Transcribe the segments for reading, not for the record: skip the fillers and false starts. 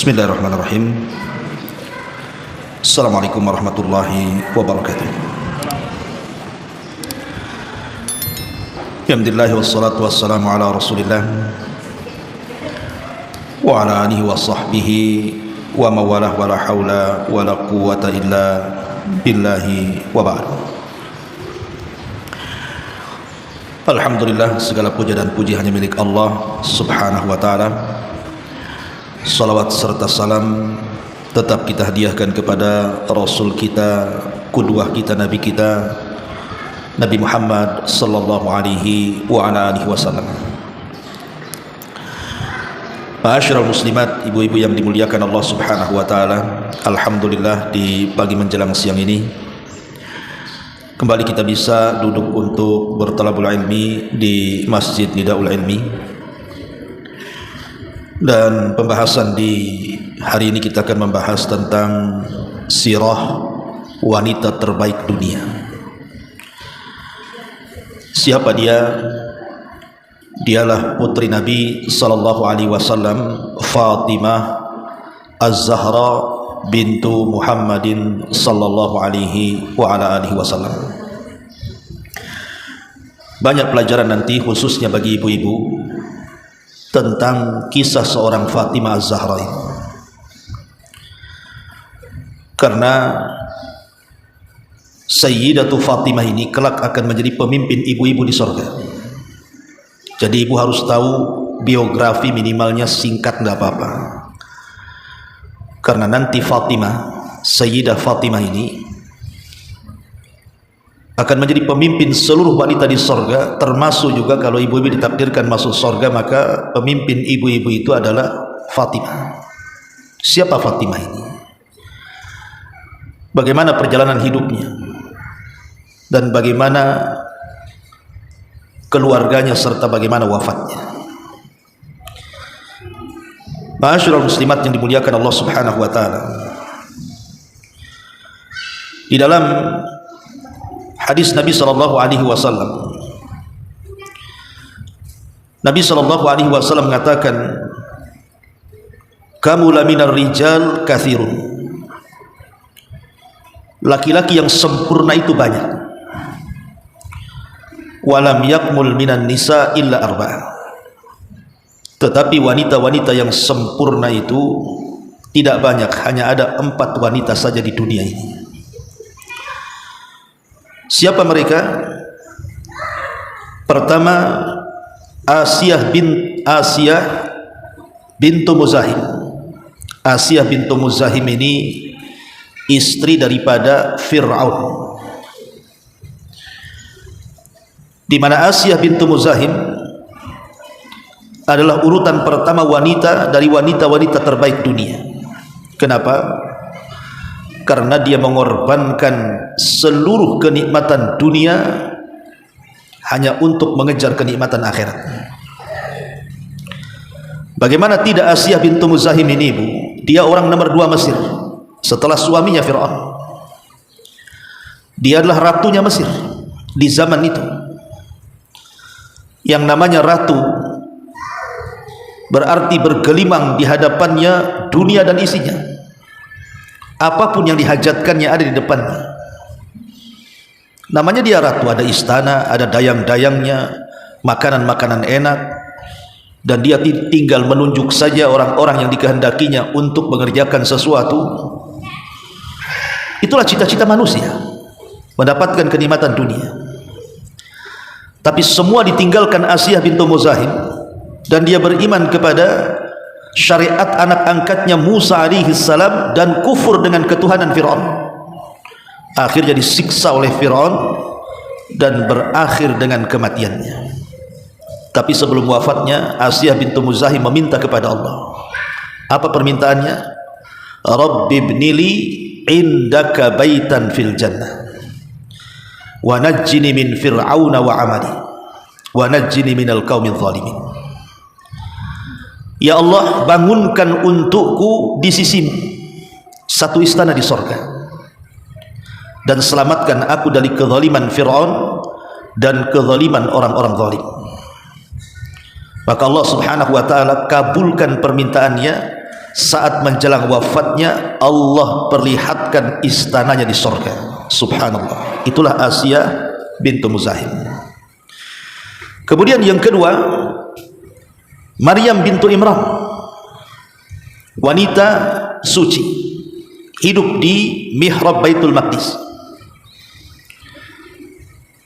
Bismillahirrahmanirrahim. Assalamualaikum warahmatullahi wabarakatuh. Alhamdulillah wassalatu wassalamu ala Rasulillah wa ala alihi wa sahbihi wa mawalah wa la hawla wa la quwwata illa billahi wa ba'd. Alhamdulillah, segala puja dan puji hanya milik Allah subhanahu wa ta'ala. Salawat serta salam tetap kita hadiahkan kepada Rasul kita, qudwah kita, Nabi kita, Nabi Muhammad sallallahu alaihi wa ala alihi wasallam. Ma'asyiral muslimat, ibu-ibu yang dimuliakan Allah subhanahu wa ta'ala, alhamdulillah di pagi menjelang siang ini kembali kita bisa duduk untuk bertalabul ilmi di Masjid Nidaul Ilmi. Dan pembahasan di hari ini kita akan membahas tentang sirah wanita terbaik dunia. Siapa dia? Dialah putri Nabi sallallahu alaihi wasallam, Fatimah Az-Zahra bintu Muhammadin sallallahu alaihi wa ala alihi wasallam. Banyak pelajaran nanti khususnya bagi ibu-ibu tentang kisah seorang Fatimah Az-Zahra ini. Karena Sayyidatu Fatimah ini kelak akan menjadi pemimpin ibu-ibu di surga. Jadi ibu harus tahu biografi, minimalnya singkat nggak apa-apa. Karena nanti Fatimah, Sayyidah Fatimah ini akan menjadi pemimpin seluruh wanita di sorga, termasuk juga kalau ibu-ibu ditakdirkan masuk sorga, maka pemimpin ibu-ibu itu adalah Fatimah. Siapa Fatimah ini? Bagaimana perjalanan hidupnya? Dan bagaimana keluarganya serta bagaimana wafatnya? Ma'asyiral muslimat yang dimuliakan Allah subhanahu wa ta'ala, di dalam hadis Nabi sallallahu alaihi wasallam, Nabi sallallahu alaihi wasallam mengatakan, "Kamula minar rijal katsirun." Laki-laki yang sempurna itu banyak. Walam yakmul minan nisa illa arba'ah. Tetapi wanita-wanita yang sempurna itu tidak banyak, hanya ada 4 wanita saja di dunia ini. Siapa mereka? Pertama, Asiyah bintu Muzahim. Asiyah bintu Muzahim ini istri daripada Fir'aun. Di mana Asiyah bintu Muzahim adalah urutan pertama wanita dari wanita-wanita terbaik dunia. Kenapa? Karena dia mengorbankan seluruh kenikmatan dunia hanya untuk mengejar kenikmatan akhirat. Bagaimana tidak Asiyah bintu Muzahim ini, ibu? Dia orang nomor 2 Mesir setelah suaminya Fir'aun. Dia adalah ratunya Mesir di zaman itu. Yang namanya ratu berarti bergelimang di hadapannya dunia dan isinya. Apapun yang dihajatkannya ada di depannya. Namanya dia ratu, ada istana, ada dayang-dayangnya, makanan-makanan enak, dan dia tinggal menunjuk saja orang-orang yang dikehendakinya untuk mengerjakan sesuatu. Itulah cita-cita manusia, mendapatkan kenikmatan dunia. Tapi semua ditinggalkan Asiyah bintu Muzahim, dan dia beriman kepada syariat anak angkatnya Musa alaihi salam dan kufur dengan ketuhanan Fir'aun. Akhirnya disiksa oleh Fir'aun dan berakhir dengan kematiannya. Tapi sebelum wafatnya, Asiyah bintu Muzahim meminta kepada Allah. Apa permintaannya? Rabbi ibnili indaka baitan fil jannah wa najjini min fir'auna wa amali wa najjini minal qaumidh dhalimin. Ya Allah, bangunkan untukku di sisimu satu istana di sorga, dan selamatkan aku dari kezaliman Fir'aun dan kezaliman orang-orang zalim. Maka Allah subhanahu wa ta'ala kabulkan permintaannya saat menjelang wafatnya Allah perlihatkan istananya di surga. Subhanallah. Itulah Asiyah bintu Muzahim. Kemudian yang kedua, Maryam bintu Imran, wanita suci, hidup di mihrab Baitul Maqdis.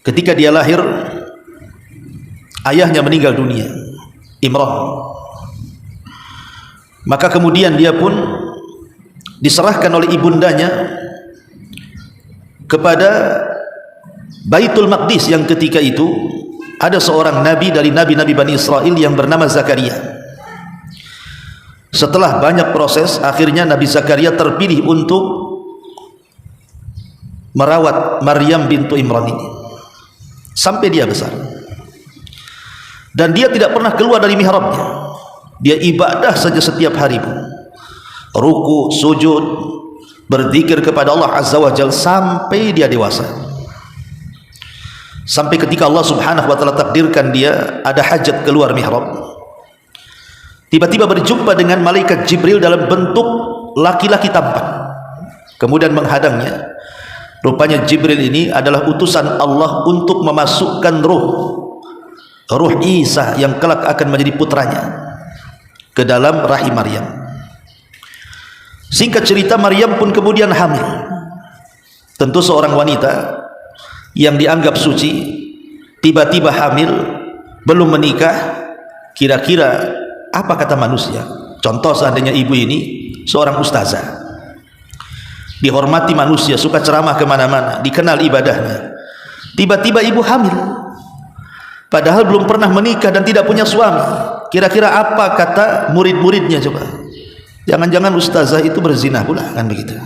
Ketika dia lahir, ayahnya meninggal dunia, Imran. Maka kemudian dia pun diserahkan oleh ibundanya kepada Baitul Maqdis, yang ketika itu ada seorang nabi dari nabi-nabi Bani Israel yang bernama Zakaria. Setelah banyak proses, akhirnya Nabi Zakaria terpilih untuk merawat Maryam bintu Imran ini sampai dia besar. Dan dia tidak pernah keluar dari mihrabnya. Dia ibadah saja setiap hari pun, ruku, sujud, berzikir kepada Allah Azza wa Jalla sampai dia dewasa. Sampai ketika Allah Subhanahu wa ta'ala takdirkan dia ada hajat keluar mihrab, tiba-tiba berjumpa dengan malaikat Jibril dalam bentuk laki-laki tampan, kemudian menghadangnya. Rupanya Jibril ini adalah utusan Allah untuk memasukkan ruh Isa yang kelak akan menjadi putranya ke dalam rahim Maryam. Singkat cerita, Maryam pun kemudian hamil. Tentu seorang wanita yang dianggap suci tiba-tiba hamil, belum menikah, kira-kira apa kata manusia? Contoh, seandainya ibu ini seorang ustazah, dihormati manusia, suka ceramah kemana-mana, dikenal ibadahnya, tiba-tiba ibu hamil padahal belum pernah menikah dan tidak punya suami. Kira-kira apa kata murid-muridnya? Coba, jangan-jangan ustazah itu berzina pula, kan begitu.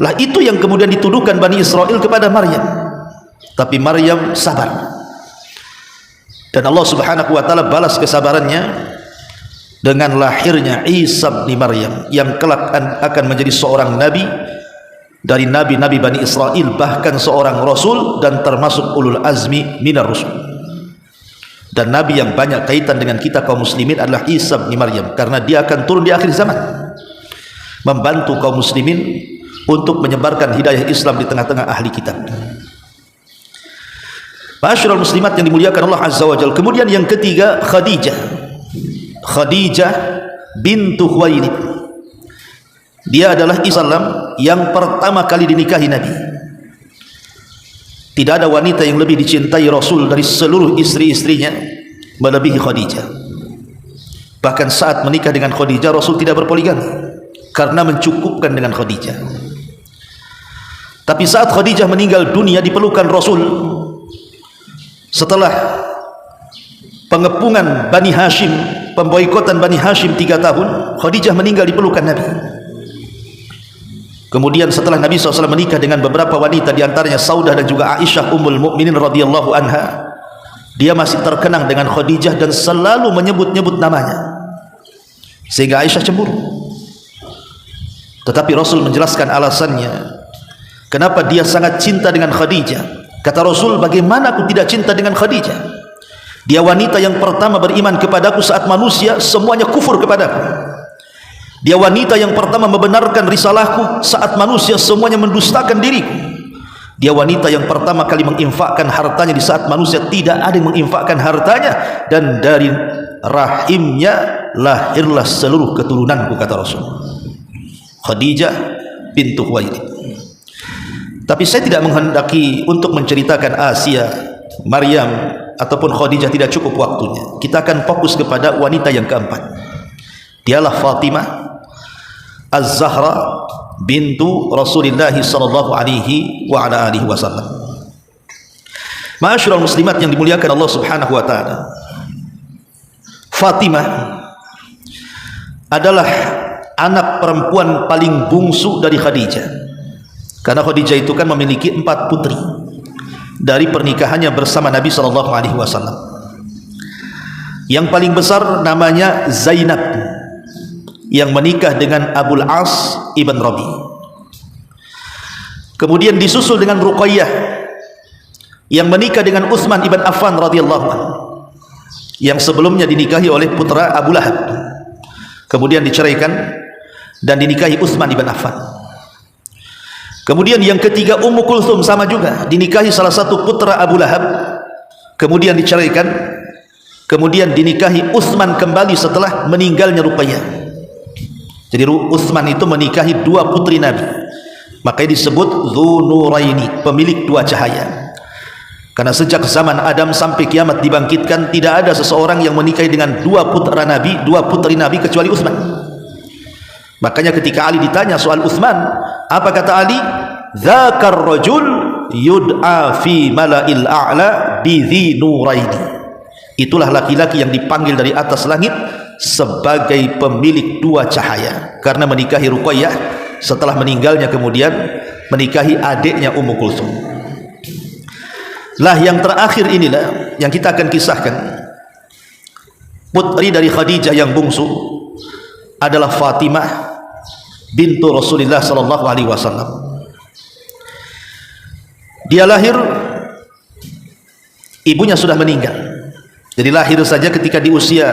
Lah itu yang kemudian dituduhkan Bani Israel kepada Maryam. Tapi Maryam sabar, dan Allah Subhanahu wa ta'ala balas kesabarannya dengan lahirnya Isa bin Maryam yang kelak akan menjadi seorang nabi dari nabi-nabi Bani Israel, bahkan seorang rasul dan termasuk ulul azmi minar rusul. Dan nabi yang banyak kaitan dengan kita kaum muslimin adalah Isa bin Maryam, karena dia akan turun di akhir zaman membantu kaum muslimin untuk menyebarkan hidayah Islam di tengah-tengah ahli kitab. Ma'asyiral muslimat yang dimuliakan Allah Azza wa Jalla. Kemudian yang ketiga, Khadijah bintu Khuwailid. Dia adalah Islam yang pertama kali dinikahi Nabi. Tidak ada wanita yang lebih dicintai Rasul dari seluruh istri-istrinya melebihi Khadijah. Bahkan saat menikah dengan Khadijah, Rasul tidak berpoligami karena mencukupkan dengan Khadijah. Tapi saat Khadijah meninggal dunia di pelukan Rasul, setelah pengepungan Bani Hashim, pemboikotan Bani Hashim 3 tahun, Khadijah meninggal di pelukan Nabi. Kemudian setelah Nabi SAW menikah dengan beberapa wanita, diantaranya Saudah dan juga Aisyah Ummul Mukminin radhiyallahu anha, dia masih terkenang dengan Khadijah dan selalu menyebut-nyebut namanya, sehingga Aisyah cemburu. Tetapi Rasul menjelaskan alasannya kenapa dia sangat cinta dengan Khadijah. Kata Rasul, bagaimana aku tidak cinta dengan Khadijah? Dia wanita yang pertama beriman kepadaku saat manusia semuanya kufur kepadaku. Dia wanita yang pertama membenarkan risalahku saat manusia semuanya mendustakan diriku. Dia wanita yang pertama kali menginfakkan hartanya di saat manusia tidak ada yang menginfakkan hartanya, dan dari rahimnya lahirlah seluruh keturunanku, kata Rasul. Khadijah bintu Khuwailid. Tapi saya tidak menghendaki untuk menceritakan Asia, Maryam ataupun Khadijah, tidak cukup waktunya. Kita akan fokus kepada wanita yang keempat. Dialah Fatimah Az-Zahra bintu Rasulullah sallallahu alaihi wa ala alihi wasallam. Ma'asyiral muslimat yang dimuliakan Allah Subhanahu wa taala, Fatimah adalah anak perempuan paling bungsu dari Khadijah. Karena Khadijah itu kan memiliki 4 putri dari pernikahannya bersama Nabi sallallahu alaihi wasallam. Yang paling besar namanya Zainab, yang menikah dengan Abul As ibn Rabi. Kemudian disusul dengan Ruqayyah, yang menikah dengan Utsman ibn Affan radhiyallahu anhu, yang sebelumnya dinikahi oleh putra Abu Lahab. kemudian diceraikan dan dinikahi Utsman bin Affan. Kemudian yang ketiga Ummu Kulthum, sama juga dinikahi salah satu putra Abu Lahab, kemudian diceraikan, kemudian dinikahi Utsman kembali setelah meninggalnya Ruqayyah. Jadi Utsman itu menikahi dua putri Nabi, makanya disebut Dzunuraini, pemilik dua cahaya. Karena sejak zaman Adam sampai kiamat dibangkitkan, tidak ada seseorang yang menikahi dengan dua putra Nabi, dua putri Nabi kecuali Utsman. Makanya ketika Ali ditanya soal Utsman, apa kata Ali? Dzakar rajul yud'a fi mala'il a'la bi dzi nuraini. Itulah laki-laki yang dipanggil dari atas langit sebagai pemilik dua cahaya, karena menikahi Ruqayyah, setelah meninggalnya kemudian menikahi adiknya Ummu Kulthum. Lah yang terakhir inilah yang kita akan kisahkan. Putri dari Khadijah yang bungsu adalah Fatimah bintu Rasulullah sallallahu alaihi wasallam. Dia lahir, ibunya sudah meninggal. Jadi lahir saja ketika di usia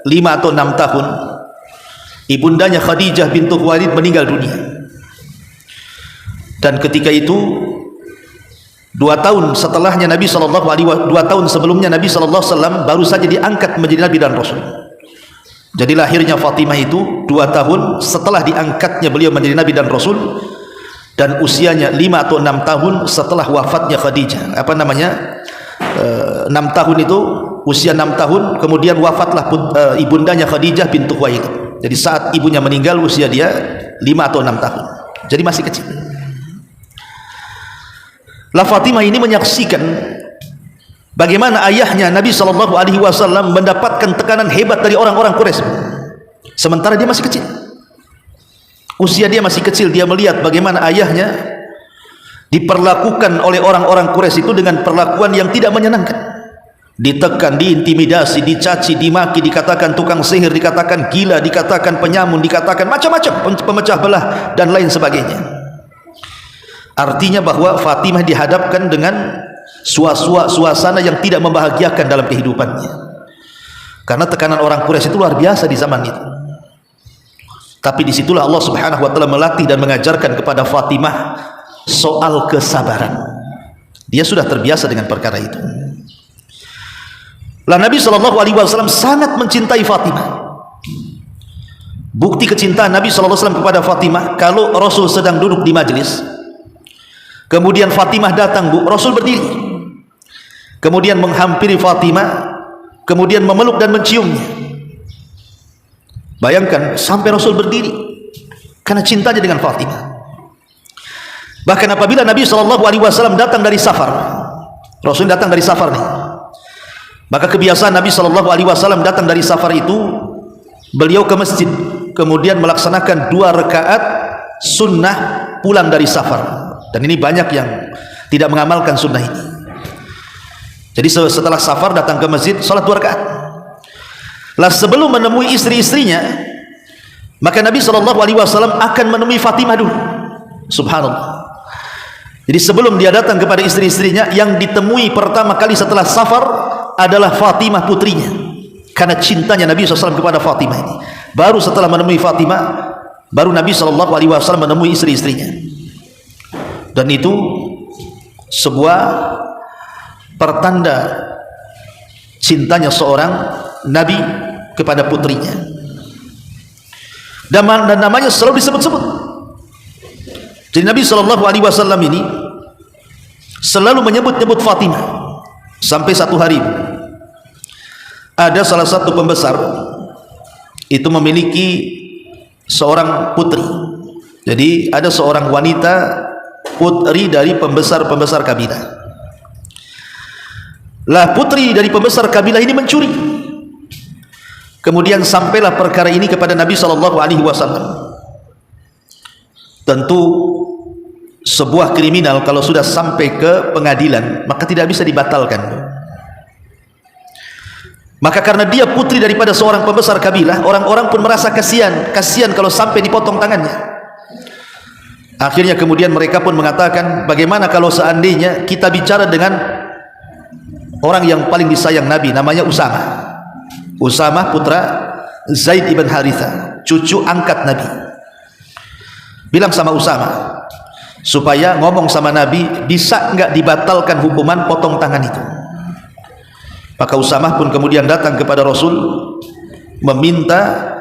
5 atau 6 tahun, ibundanya Khadijah bintu Khuwailid meninggal dunia. Dan ketika itu 2 tahun setelahnya Nabi sallallahu alaihi wasallam, 2 tahun sebelumnya Nabi sallallahu alaihi wasallam baru saja diangkat menjadi nabi dan rasul. Jadi lahirnya Fatimah itu 2 tahun setelah diangkatnya beliau menjadi nabi dan rasul, dan usianya 5 atau 6 tahun setelah wafatnya Khadijah. 6 tahun itu, usia 6 tahun kemudian wafatlah ibundanya Khadijah bintu Khuwailid. Jadi saat ibunya meninggal usia dia 5 atau 6 tahun. Jadi masih kecil. Lah Fatimah ini menyaksikan bagaimana ayahnya Nabi sallallahu alaihi wasallam mendapatkan tekanan hebat dari orang-orang Quraisy, sementara dia masih kecil. Usia dia masih kecil, dia melihat bagaimana ayahnya diperlakukan oleh orang-orang Quraisy itu dengan perlakuan yang tidak menyenangkan. Ditekan, diintimidasi, dicaci, dimaki, dikatakan tukang sihir, dikatakan gila, dikatakan penyamun, dikatakan macam-macam, pemecah belah dan lain sebagainya. Artinya bahwa Fatimah dihadapkan dengan suasana yang tidak membahagiakan dalam kehidupannya, karena tekanan orang Quraisy itu luar biasa di zaman itu. Tapi disitulah Allah subhanahu wa ta'ala melatih dan mengajarkan kepada Fatimah soal kesabaran. Dia sudah terbiasa dengan perkara itu. Lah Nabi sallallahu alaihi wasallam sangat mencintai Fatimah. Bukti kecintaan Nabi sallallahu alaihi wasallam kepada Fatimah, kalau Rasul sedang duduk di majelis, kemudian Fatimah datang, Rasul berdiri, kemudian menghampiri Fatimah, kemudian memeluk dan menciumnya. Bayangkan sampai Rasul berdiri karena cintanya dengan Fatimah. Bahkan apabila Nabi SAW datang dari safar, Rasul datang dari safar nih, maka kebiasaan Nabi SAW datang dari safar itu, beliau ke masjid, kemudian melaksanakan 2 rakaat sunnah pulang dari safar. Dan ini banyak yang tidak mengamalkan sunnah ini. Jadi setelah safar datang ke masjid, salat 2 rakaat. Lah sebelum menemui istri-istrinya, maka Nabi SAW akan menemui Fatimah dulu. Subhanallah. Jadi sebelum dia datang kepada istri-istrinya, yang ditemui pertama kali setelah safar adalah Fatimah putrinya, karena cintanya Nabi SAW kepada Fatimah ini. Baru setelah menemui Fatimah, baru Nabi SAW menemui istri-istrinya. Dan itu sebuah pertanda cintanya seorang Nabi kepada putrinya, dan namanya selalu disebut-sebut. Jadi Nabi SAW ini selalu menyebut-nyebut Fatimah. Sampai satu hari ada salah satu pembesar itu memiliki seorang putri. Jadi ada seorang wanita putri dari pembesar-pembesar kabilah. Lah putri dari pembesar kabilah ini mencuri. Kemudian sampailah perkara ini kepada Nabi SAW. Tentu sebuah kriminal kalau sudah sampai ke pengadilan maka tidak bisa dibatalkan. Maka karena dia putri daripada seorang pembesar kabilah, orang-orang pun merasa kasihan kalau sampai dipotong tangannya. Akhirnya kemudian mereka pun mengatakan, bagaimana kalau seandainya kita bicara dengan orang yang paling disayang Nabi, namanya Usamah putra Zaid ibn Harithah. cucu angkat Nabi. Bilang sama Usama supaya ngomong sama Nabi, bisa enggak dibatalkan hukuman potong tangan itu. Maka Usamah pun kemudian datang kepada Rasul meminta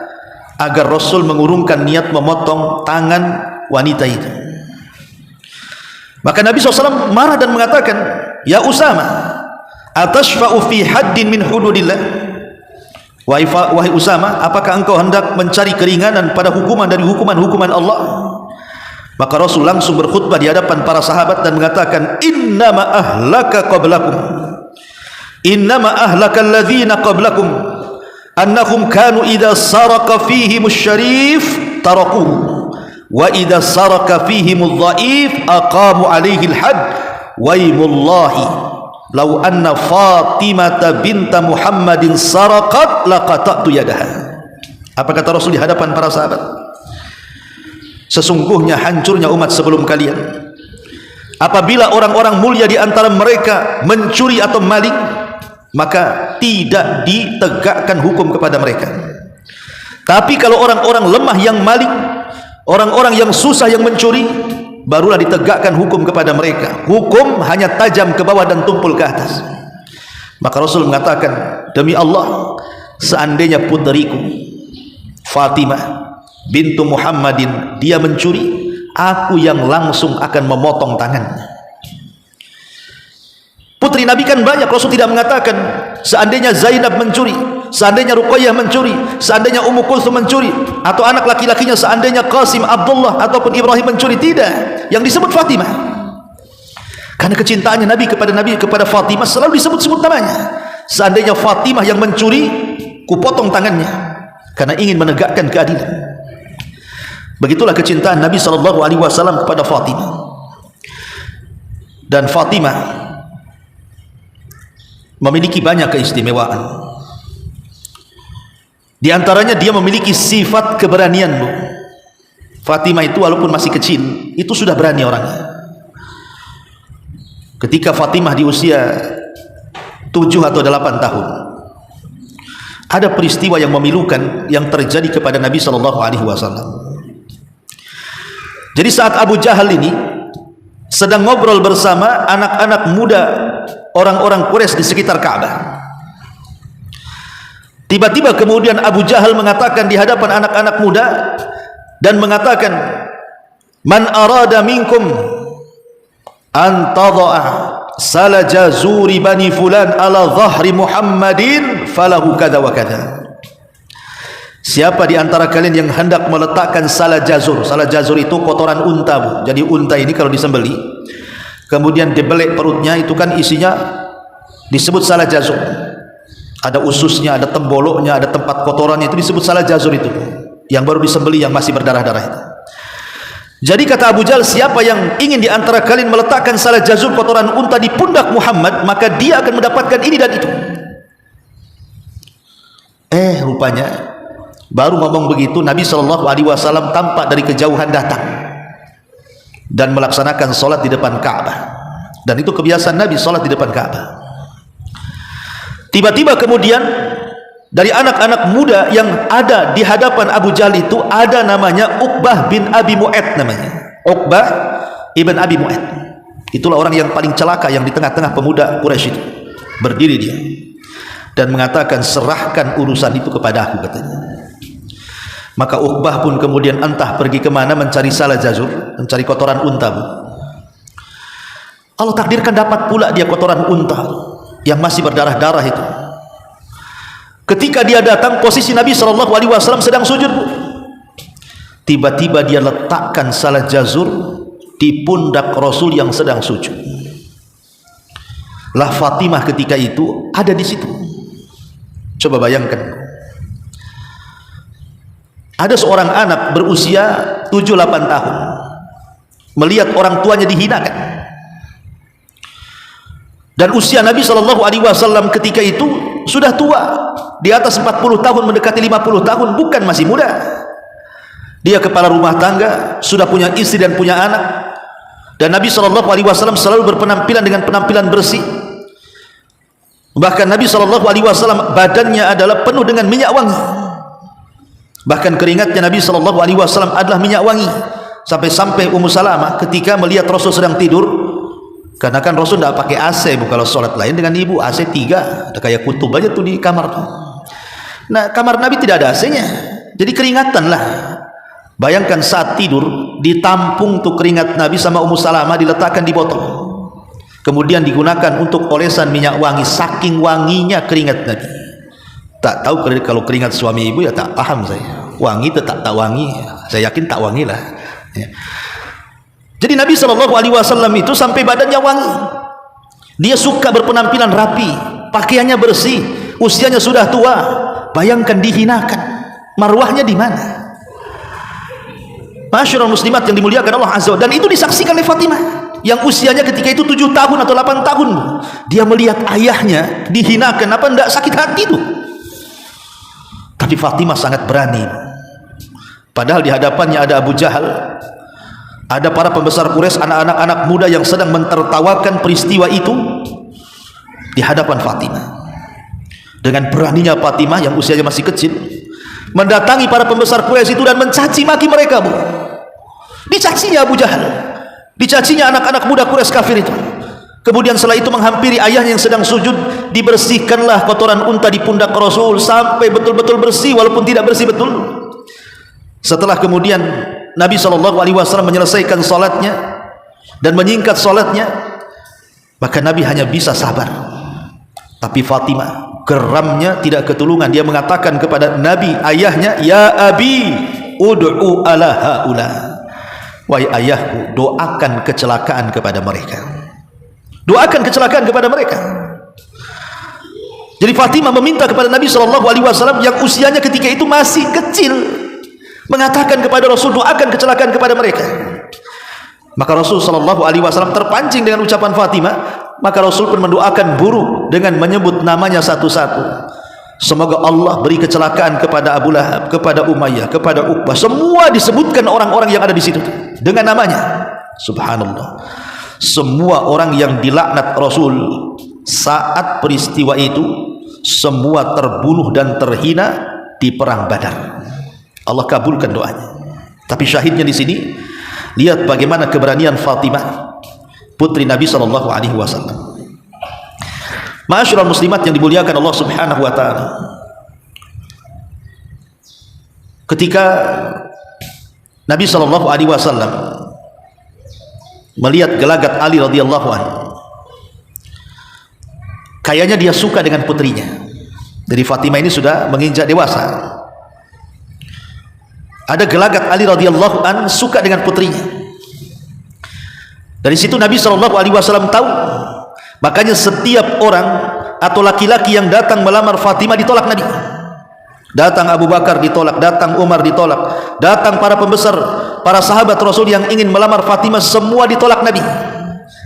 agar Rasul mengurungkan niat memotong tangan wanita itu. Maka Nabi SAW marah dan mengatakan, ya Usama, atashfa'u fi haddin min hududillah. Wahai Usama, apakah engkau hendak mencari keringanan pada hukuman dari hukuman-hukuman Allah? Maka Rasul langsung berkhutbah di hadapan para sahabat dan mengatakan, innama ahlaka qablakum, innama ahlaka alladhina qablakum annahum kanu idza saraka fihimus syarif tarakuhu wa idza saraka fihimudh dhaif aqamu alaihi al-hadd waimullahi law anna Fatimah binta Muhammadin saraqat laqata'tu yadaha. Apa kata Rasul di hadapan para sahabat? Sesungguhnya hancurnya umat sebelum kalian apabila orang-orang mulia di antara mereka mencuri atau maling, maka tidak ditegakkan hukum kepada mereka. Tapi kalau orang-orang lemah yang maling, orang-orang yang susah yang mencuri, barulah ditegakkan hukum kepada mereka. Hukum hanya tajam ke bawah dan tumpul ke atas. Maka Rasul mengatakan, demi Allah, seandainya puteriku Fatimah bintu Muhammadin dia mencuri, aku yang langsung akan memotong tangannya. Putri Nabi kan banyak. Rasul tidak mengatakan seandainya Zainab mencuri, seandainya Ruqayyah mencuri, seandainya Ummu Kulthum mencuri, atau anak laki-lakinya seandainya Qasim, Abdullah ataupun Ibrahim mencuri. Tidak, yang disebut Fatimah. Karena kecintaannya Nabi kepada Fatimah selalu disebut-sebut namanya. Seandainya Fatimah yang mencuri, kupotong tangannya, karena ingin menegakkan keadilan. Begitulah kecintaan Nabi SAW kepada Fatimah. Dan Fatimah memiliki banyak keistimewaan. Di antaranya dia memiliki sifat keberanian, Bu. Fatimah itu walaupun masih kecil, itu sudah berani orangnya. Ketika Fatimah di usia 7 atau 8 tahun, ada peristiwa yang memilukan yang terjadi kepada Nabi SAW. Jadi saat Abu Jahal ini sedang ngobrol bersama anak-anak muda orang-orang Quraisy di sekitar Ka'bah, tiba-tiba kemudian Abu Jahal mengatakan di hadapan anak-anak muda dan mengatakan, man arada minkum an tadha'a salaja zuri bani fulan ala dhahri Muhammadin falahu kada wa kada. Siapa di antara kalian yang hendak meletakkan salajazur? Salajazur itu kotoran unta, Bu. Jadi unta ini kalau disembeli kemudian dibelek perutnya, itu kan isinya disebut salajazur. Ada ususnya, ada temboloknya, ada tempat kotorannya, itu disebut salajazur itu. Yang baru disembeli, yang masih berdarah-darah itu. Jadi kata Abu Jahal, siapa yang ingin di antara kalian meletakkan salajazur kotoran unta di pundak Muhammad, maka dia akan mendapatkan ini dan itu. Rupanya baru ngomong begitu, Nabi SAW tampak dari kejauhan datang dan melaksanakan sholat di depan Ka'bah. Dan itu kebiasaan Nabi, sholat di depan Ka'bah. Tiba-tiba kemudian dari anak-anak muda yang ada di hadapan Abu Jahal itu ada namanya Uqbah bin Abi Mu'ayt namanya. Uqbah ibn Abi Mu'ayt. Itulah orang yang paling celaka yang di tengah-tengah pemuda Quraisy itu. Berdiri dia dan mengatakan, serahkan urusan itu kepada aku, katanya. Maka Uqbah pun kemudian entah pergi kemana mencari salajazur, mencari kotoran unta, Bu. Allah takdirkan dapat pula dia kotoran unta yang masih berdarah-darah itu. Ketika dia datang, posisi Nabi SAW sedang sujud, Bu. Tiba-tiba dia letakkan salajazur di pundak Rasul yang sedang sujud. Lah Fatimah ketika itu ada di situ. Coba bayangkan, ada seorang anak berusia 7-8 tahun melihat orang tuanya dihinakan. Dan usia Nabi SAW ketika itu sudah tua, di atas 40 tahun mendekati 50 tahun, bukan masih muda. Dia kepala rumah tangga, sudah punya istri dan punya anak. Dan Nabi SAW selalu berpenampilan dengan penampilan bersih. Bahkan Nabi SAW badannya adalah penuh dengan minyak wangi. Bahkan keringatnya Nabi SAW adalah minyak wangi. Sampai-sampai Ummu Salamah ketika melihat Rasul sedang tidur, karena kan Rasul tidak pakai AC bu, kalau sholat lain dengan ibu AC 3, ada kayak kutub aja tuh di kamar tuh. Nah kamar Nabi tidak ada AC-nya, jadi keringatan lah. Bayangkan saat tidur ditampung tuh keringat Nabi sama Ummu Salamah, diletakkan di botol, kemudian digunakan untuk olesan minyak wangi. Saking wanginya keringat Nabi. Tak tahu kalau keringat suami ibu ya tak paham saya. Wangi tetap tak wangi, saya yakin tak wangi lah ya. Jadi Nabi SAW itu sampai badannya wangi. Dia suka berpenampilan rapi, pakaiannya bersih, usianya sudah tua. Bayangkan dihinakan, marwahnya di mana? Masyarul muslimat yang dimuliakan Allah Azza wa Jalla. Dan itu disaksikan oleh Fatimah yang usianya ketika itu 7 tahun atau 8 tahun. Dia melihat ayahnya dihinakan, apa enggak sakit hati tuh? Tapi Fatimah sangat berani. Padahal di hadapannya ada Abu Jahal, ada para pembesar Quraisy, anak-anak muda yang sedang mentertawakan peristiwa itu di hadapan Fatimah. Dengan beraninya Fatimah yang usianya masih kecil mendatangi para pembesar Quraisy itu dan mencaci maki mereka, bu. Dicacinya Abu Jahal, dicacinya anak-anak muda Quraisy kafir itu. Kemudian setelah itu menghampiri ayahnya yang sedang sujud, dibersihkanlah kotoran unta di pundak Rasul sampai betul-betul bersih walaupun tidak bersih betul. Setelah kemudian Nabi SAW menyelesaikan salatnya dan menyingkat salatnya, maka Nabi hanya bisa sabar. Tapi Fatimah geramnya tidak ketulungan. Dia mengatakan kepada Nabi, ayahnya, ya abi ud'u ala haula, wahai ayahku, doakan kecelakaan kepada mereka, doakan kecelakaan kepada mereka. Jadi Fatimah meminta kepada Nabi SAW yang usianya ketika itu masih kecil, mengatakan kepada Rasul, doakan kecelakaan kepada mereka. Maka Rasul SAW terpancing dengan ucapan Fatimah. Maka Rasul pun mendoakan buruk dengan menyebut namanya satu-satu. Semoga Allah beri kecelakaan kepada Abu Lahab, kepada Umayyah, kepada Uqbah. Semua disebutkan orang-orang yang ada di situ dengan namanya. Subhanallah. Semua orang yang dilaknat Rasul saat peristiwa itu, semua terbunuh dan terhina di perang Badar. Allah kabulkan doanya. Tapi syahidnya di sini, lihat bagaimana keberanian Fatimah, putri Nabi SAW. Ma'asyiral muslimat yang dimuliakan Allah Subhanahu wa taala. Ketika Nabi SAW melihat gelagat Ali radhiyallahu anhu, kayaknya dia suka dengan putrinya. Jadi Fatimah ini sudah menginjak dewasa. Ada gelagat Ali radhiyallahu anhu suka dengan putrinya. Dari situ Nabi SAW tahu. Makanya setiap orang atau laki-laki yang datang melamar Fatimah ditolak Nabi. Datang Abu Bakar ditolak, datang Umar ditolak, datang para pembesar, para sahabat Rasul yang ingin melamar Fatimah, semua ditolak Nabi.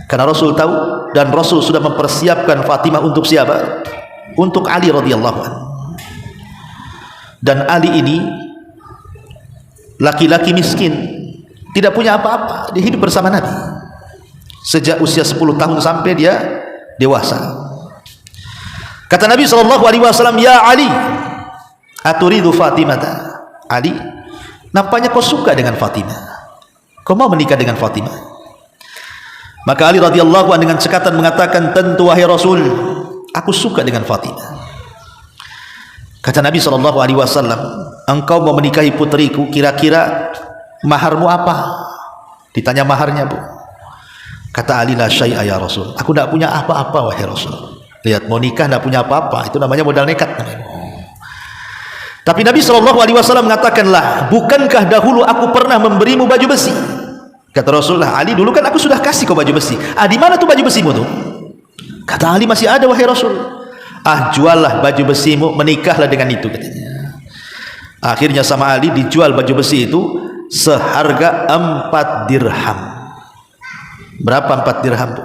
Karena Rasul tahu, dan Rasul sudah mempersiapkan Fatimah untuk siapa? Untuk Ali radhiyallahu anhu. Dan Ali ini laki-laki miskin, tidak punya apa-apa, dia hidup bersama Nabi sejak usia 10 tahun sampai dia dewasa. Kata Nabi SAW, ya Ali, aturidu Fatimata. Ali, nampaknya kau suka dengan Fatimah, kau mau menikah dengan Fatimah. Maka Ali radhiyallahu anhu dengan cekatan mengatakan, tentu wahai Rasul, aku suka dengan Fatimah. Kata Nabi SAW, engkau mau menikahi putriku, kira-kira maharmu apa? Ditanya maharnya, bu. Kata Ali, la syai'a ya Rasul, aku tidak punya apa-apa wahai Rasul. Lihat, mau nikah tidak punya apa-apa, itu namanya modal nekat. Tapi Nabi SAW mengatakanlah, bukankah dahulu aku pernah memberimu baju besi? Kata Rasulullah, Ali, dulu kan aku sudah kasih kau baju besi. Di mana tuh baju besimu tuh? Kata Ali, masih ada wahai Rasul. Juallah baju besimu, menikahlah dengan itu, katanya. Akhirnya sama Ali dijual baju besi itu seharga 4 dirham. Berapa 4 dirham?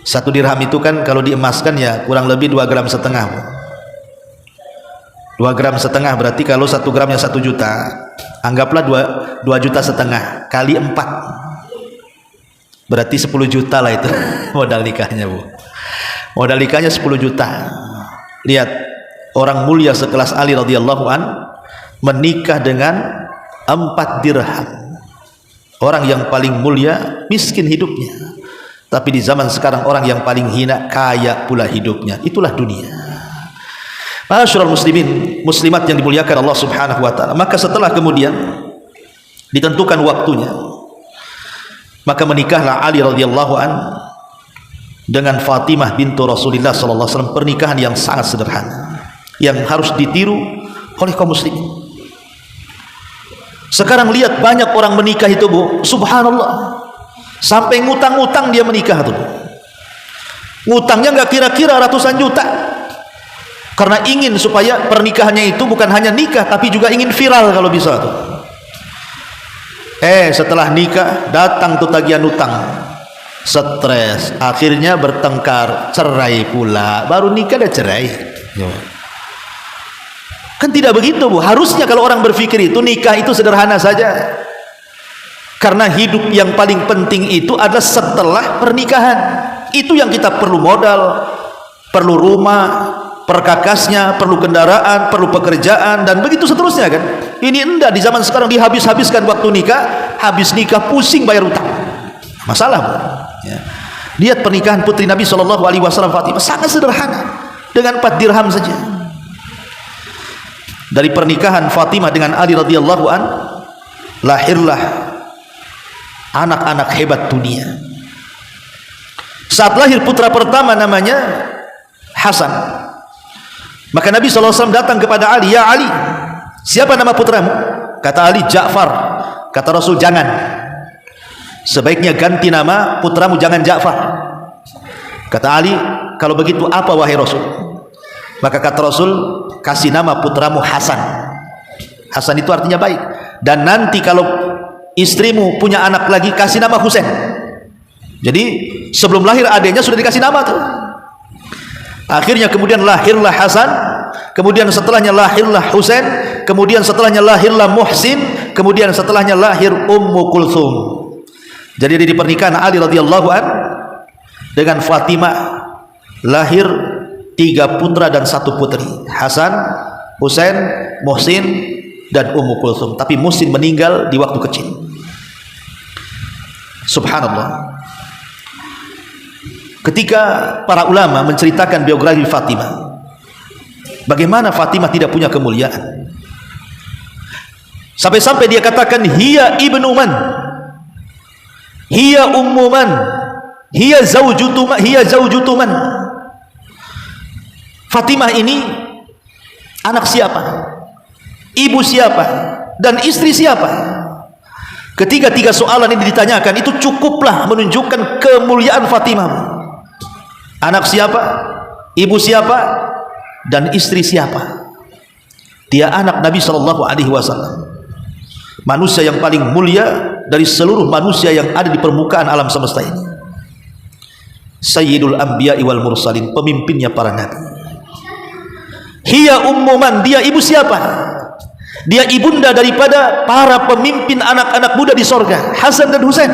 1 dirham itu kan kalau diemaskan ya kurang lebih 2,5 gram. 2,5 gram berarti kalau 1 gramnya 1 juta, anggaplah 2,5 juta kali 4, berarti 10 juta lah itu modal nikahnya, bu. Modal nikahnya 10 juta. Lihat, orang mulia sekelas Ali radhiyallahu an menikah dengan 4 dirham. Orang yang paling mulia miskin hidupnya, tapi di zaman sekarang orang yang paling hina kaya pula hidupnya. Itulah dunia. Ma'asyiral muslimin, muslimat yang dimuliakan Allah Subhanahu wa taala. Maka setelah kemudian ditentukan waktunya, maka menikahlah Ali radhiyallahu an dengan Fatimah bintu Rasulullah sallallahu alaihi wasallam, pernikahan yang sangat sederhana yang harus ditiru oleh kaum muslimin. Sekarang lihat banyak orang menikah itu, Bu, subhanallah, sampai ngutang-ngutang dia menikah tuh. Ngutangnya nggak kira-kira ratusan juta, karena ingin supaya pernikahannya itu bukan hanya nikah tapi juga ingin viral kalau bisa tuh. Setelah nikah datang tuh tagihan utang, stres, akhirnya bertengkar, cerai pula. Baru nikah dah cerai. Kan tidak begitu, Bu. Harusnya kalau orang berpikir itu, nikah itu sederhana saja, karena hidup yang paling penting itu adalah setelah pernikahan. Itu yang kita perlu modal, perlu rumah, perkakasnya, perlu kendaraan, perlu pekerjaan, dan begitu seterusnya kan. Ini enggak, di zaman sekarang dihabis-habiskan waktu nikah, habis nikah pusing bayar utang. Masalah, Bu. Ya. Lihat pernikahan putri Nabi SAW Fatimah, sangat sederhana, dengan 4 dirham saja. Dari pernikahan Fatimah dengan Ali radhiyallahu an, lahirlah anak-anak hebat dunia. Saat lahir putra pertama namanya Hasan, maka Nabi SAW datang kepada Ali, "Ya Ali, siapa nama putramu?" Kata Ali, "Ja'far." Kata Rasul, "Jangan, sebaiknya ganti nama putramu, jangan Ja'far." Kata Ali, "Kalau begitu apa wahai Rasul?" Maka kata Rasul, "Kasih nama putramu Hasan." Hasan itu artinya baik. Dan nanti kalau istrimu punya anak lagi, kasih nama Husain. Jadi sebelum lahir adiknya sudah dikasih nama tuh. Akhirnya kemudian lahirlah Hasan, kemudian setelahnya lahirlah Husain, kemudian setelahnya lahirlah Muhsin, kemudian setelahnya lahir Ummu Kulthum. Jadi di pernikahan Ali radhiyallahu an dengan Fatimah lahir 3 putra dan 1 putri, Hasan, Husain, Muhsin, dan Ummu Kulthum. Tapi Muhsin meninggal di waktu kecil. Subhanallah. Ketika para ulama menceritakan biografi Fatimah, bagaimana Fatimah tidak punya kemuliaan, sampai-sampai dia katakan, "Hiya ibnu man, hiya ummu man, hiya zawjutu man." Fatimah ini anak siapa, ibu siapa, dan istri siapa? Ketika 3 soalan ini ditanyakan, itu cukuplah menunjukkan kemuliaan Fatimah. Anak siapa, ibu siapa, dan istri siapa? Dia anak Nabi SAW, manusia yang paling mulia dari seluruh manusia yang ada di permukaan alam semesta ini. Sayyidul Anbiya wal Mursalin, pemimpinnya para nabi. Hiya ummu man, dia ibu siapa? Dia ibunda daripada para pemimpin anak-anak muda di sorga, Hasan dan Husain.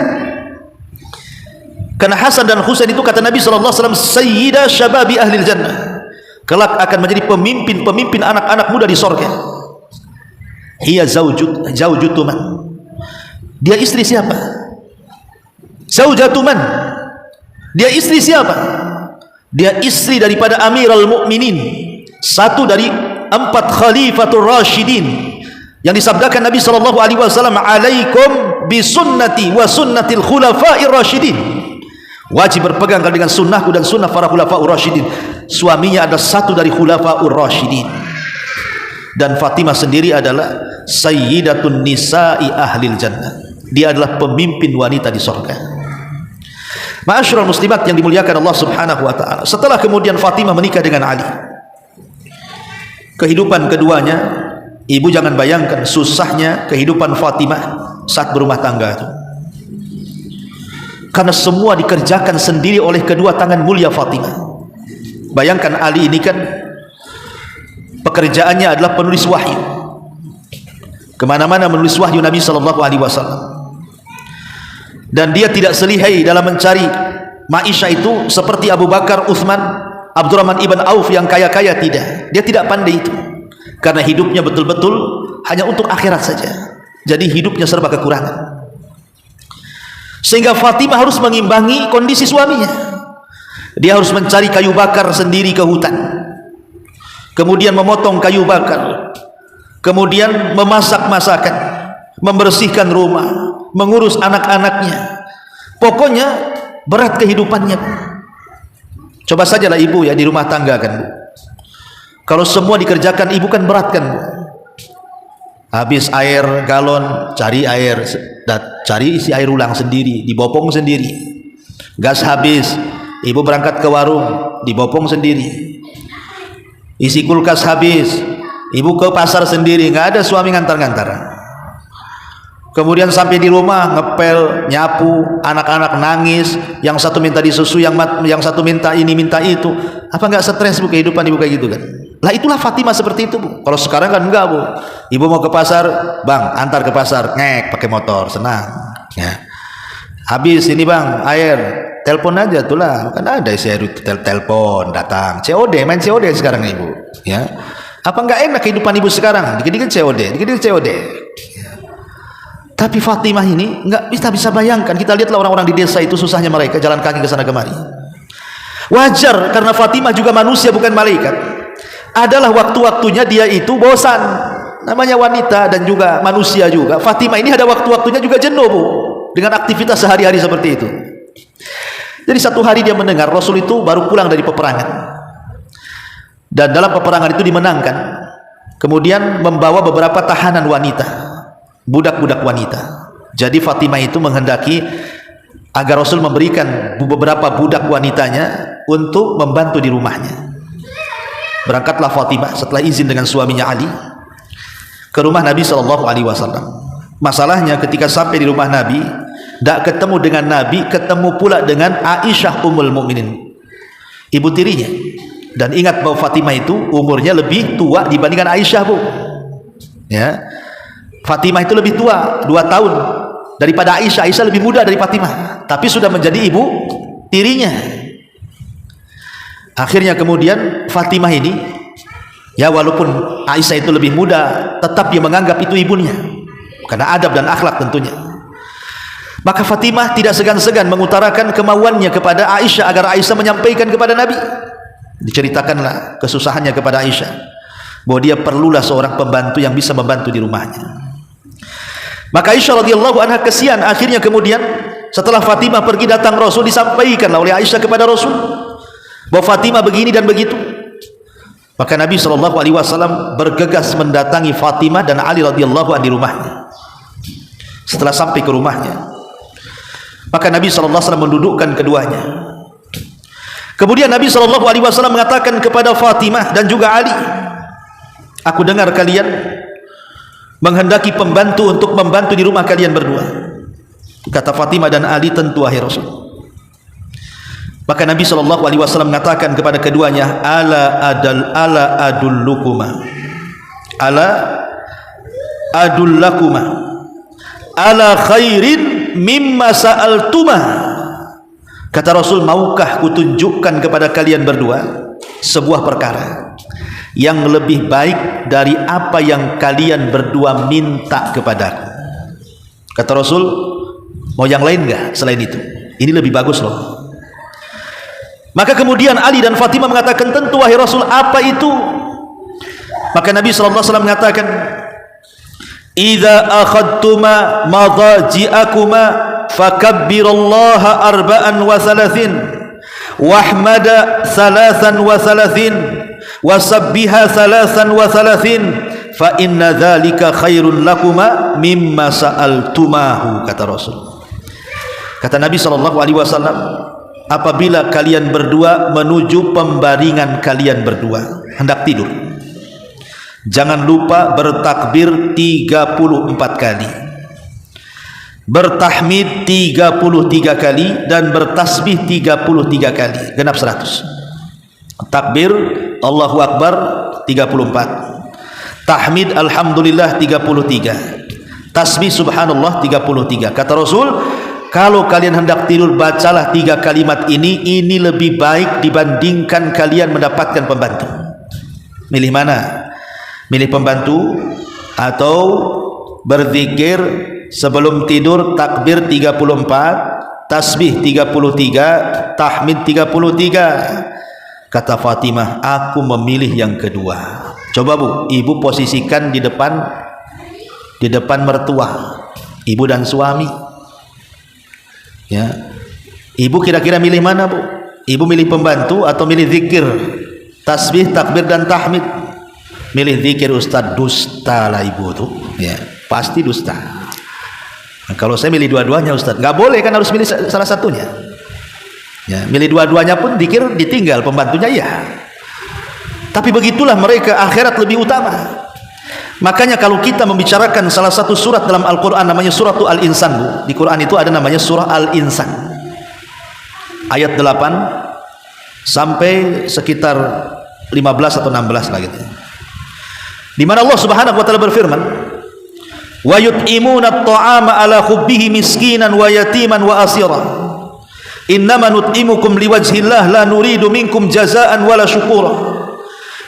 Karena Hasan dan Husain itu kata Nabi SAW, Sayyida syababi ahlil jannah, kelak akan menjadi pemimpin-pemimpin anak-anak muda di sorga. Hiya zawjutu man, dia istri siapa? Zaujatu man, dia istri siapa? Dia istri daripada Amirul Mukminin, satu dari 4 Khalifatul Rasyidin yang disabdakan Nabi SAW, "Alaikum bisunnati wa sunnatil khulafa'ir rasyidin." Wajib berpegang dengan sunnahku dan sunnah para khulafa'ur rasyidin. Suaminya adalah satu dari khulafa'ur rasyidin. Dan Fatimah sendiri adalah sayyidatun nisa'i ahlil jannah. Dia adalah pemimpin wanita di surga. Ma'asyiral muslimat yang dimuliakan Allah Subhanahu wa taala. Setelah kemudian Fatimah menikah dengan Ali, kehidupan keduanya, ibu jangan bayangkan susahnya kehidupan Fatimah saat berumah tangga itu. Karena semua dikerjakan sendiri oleh kedua tangan mulia Fatimah. Bayangkan Ali ini kan pekerjaannya adalah penulis wahyu, kemana-mana menulis wahyu Nabi SAW. Dan dia tidak selihai dalam mencari maisha itu seperti Abu Bakar, Uthman, Abdurrahman ibn Auf yang kaya-kaya. Tidak, dia tidak pandai itu, karena hidupnya betul-betul hanya untuk akhirat saja. Jadi hidupnya serba kekurangan. Sehingga Fatimah harus mengimbangi kondisi suaminya. Dia harus mencari kayu bakar sendiri ke hutan, kemudian memotong kayu bakar, kemudian memasak masakan, membersihkan rumah, mengurus anak-anaknya. Pokoknya berat kehidupannya. Coba sajalah ibu ya di rumah tangga kan Bu. Kalau semua dikerjakan ibu kan berat kan Bu. Habis air galon, cari air, cari isi air ulang sendiri, dibopong sendiri. Gas habis, ibu berangkat ke warung, dibopong sendiri. Isi kulkas habis, ibu ke pasar sendiri, nggak ada suami ngantar-ngantar. Kemudian sampai di rumah ngepel, nyapu, anak-anak nangis, yang satu minta disusu, yang satu minta ini minta itu. Apa nggak stres Bu kehidupan ibu kayak gitu kan? Lah itulah Fatimah seperti itu Bu. Kalau sekarang kan enggak Bu. Ibu mau ke pasar, bang antar ke pasar, ngek pakai motor, senang. Ya. Habis ini bang air, telepon aja tuh lah, kan ada isi air telepon datang. COD, main COD sekarang ibu. Ya. Apa nggak enak kehidupan ibu sekarang? Dikit-dikit COD, dikit-dikit COD. Ya. Tapi Fatimah ini nggak bisa bayangkan. Kita lihatlah orang-orang di desa itu susahnya mereka jalan kaki ke sana kemari. Wajar karena Fatimah juga manusia bukan malaikat. Adalah waktu-waktunya dia itu bosan. Namanya wanita dan juga manusia juga. Fatimah ini ada waktu-waktunya juga jenuh Bu, dengan aktivitas sehari-hari seperti itu. Jadi satu hari dia mendengar Rasul itu baru pulang dari peperangan, dan dalam peperangan itu dimenangkan. Kemudian membawa beberapa tahanan wanita, budak-budak wanita. Jadi Fatimah itu menghendaki agar Rasul memberikan beberapa budak wanitanya untuk membantu di rumahnya. Berangkatlah Fatimah setelah izin dengan suaminya Ali ke rumah Nabi SAW. Masalahnya ketika sampai di rumah Nabi, tidak ketemu dengan Nabi, ketemu pula dengan Aisyah Ummul Mukminin, ibu tirinya. Dan ingat bahwa Fatimah itu umurnya lebih tua dibandingkan Aisyah Bu. Ya, Fatimah itu lebih tua 2 tahun daripada Aisyah. Aisyah lebih muda dari Fatimah, tapi sudah menjadi ibu tirinya. Akhirnya kemudian Fatimah ini, ya walaupun Aisyah itu lebih muda, tetap dia menganggap itu ibunya karena adab dan akhlak tentunya. Maka Fatimah tidak segan-segan mengutarakan kemauannya kepada Aisyah agar Aisyah menyampaikan kepada Nabi. Diceritakanlah kesusahannya kepada Aisyah, bahwa dia perlulah seorang pembantu yang bisa membantu di rumahnya. Maka Aisyah radhiyallahu anha kesian. Akhirnya kemudian setelah Fatimah pergi datang Rasul, disampaikanlah oleh Aisyah kepada Rasul bahwa Fatimah begini dan begitu. Maka Nabi SAW bergegas mendatangi Fatimah dan Ali radhiyallahu anhu di rumahnya. Setelah sampai ke rumahnya, maka Nabi SAW mendudukkan keduanya. Kemudian Nabi SAW mengatakan kepada Fatimah dan juga Ali, aku dengar kalian menghendaki pembantu untuk membantu di rumah kalian berdua. Kata Fatimah dan Ali, tentu wahai Rasul. Maka Nabi SAW mengatakan kepada keduanya, ala adullakuma ala khairin mimma sa'altuma. Kata Rasul, maukah kutunjukkan kepada kalian berdua sebuah perkara yang lebih baik dari apa yang kalian berdua minta kepadaku. Kata Rasul, mau yang lain enggak selain itu? Ini lebih bagus loh. Maka kemudian Ali dan Fatimah mengatakan, tentu wahai Rasul, apa itu? Maka Nabi SAW mengatakan, idza akhadtuma madaji'akuma fakabbirallaha arba'an wa thalathin wahmada thalathan wa thalathin wasabbiha thalathan wa thalathin fa inna dhalika khairun lakuma mimma sa'altumahu. Kata Rasul, kata Nabi SAW, apabila kalian berdua menuju pembaringan kalian berdua, hendak tidur, jangan lupa bertakbir 34 kali, bertahmid 33 kali, dan bertasbih 33 kali, genap 100. Takbir Allahu Akbar 34, tahmid alhamdulillah 33, tasbih subhanallah 33. Kata Rasul, kalau kalian hendak tidur, bacalah 3 kalimat ini lebih baik dibandingkan kalian mendapatkan pembantu. Milih mana? Milih pembantu atau berzikir sebelum tidur takbir 34, tasbih 33, tahmid 33. Kata Fatimah, aku memilih yang kedua. Coba Bu, ibu posisikan di depan mertua, ibu dan suami. Ya. Ibu kira-kira milih mana, Bu? Ibu milih pembantu atau milih zikir, tasbih, takbir dan tahmid? Milih zikir, Ustaz. Dusta lah ibu tuh. Ya, pasti dusta. Nah, kalau saya milih dua-duanya, Ustaz. Nggak boleh kan, harus milih salah satunya. Ya, milih dua-duanya pun zikir ditinggal, pembantunya ya. Tapi begitulah mereka, akhirat lebih utama. Makanya kalau kita membicarakan salah satu surat dalam Al-Quran namanya suratul Al-Insan, Bu. Di Quran itu ada namanya surah Al-Insan. Ayat 8 sampai sekitar 15 atau 16 lah gitu. Di mana Allah Subhanahu wa taala berfirman, "Wa yut'imuna at-ta'ama 'ala hubbihi miskinan wa yatiman wa asira. Innama nut'imukum liwajhillah la nuridu minkum jazaa'an wala syukura.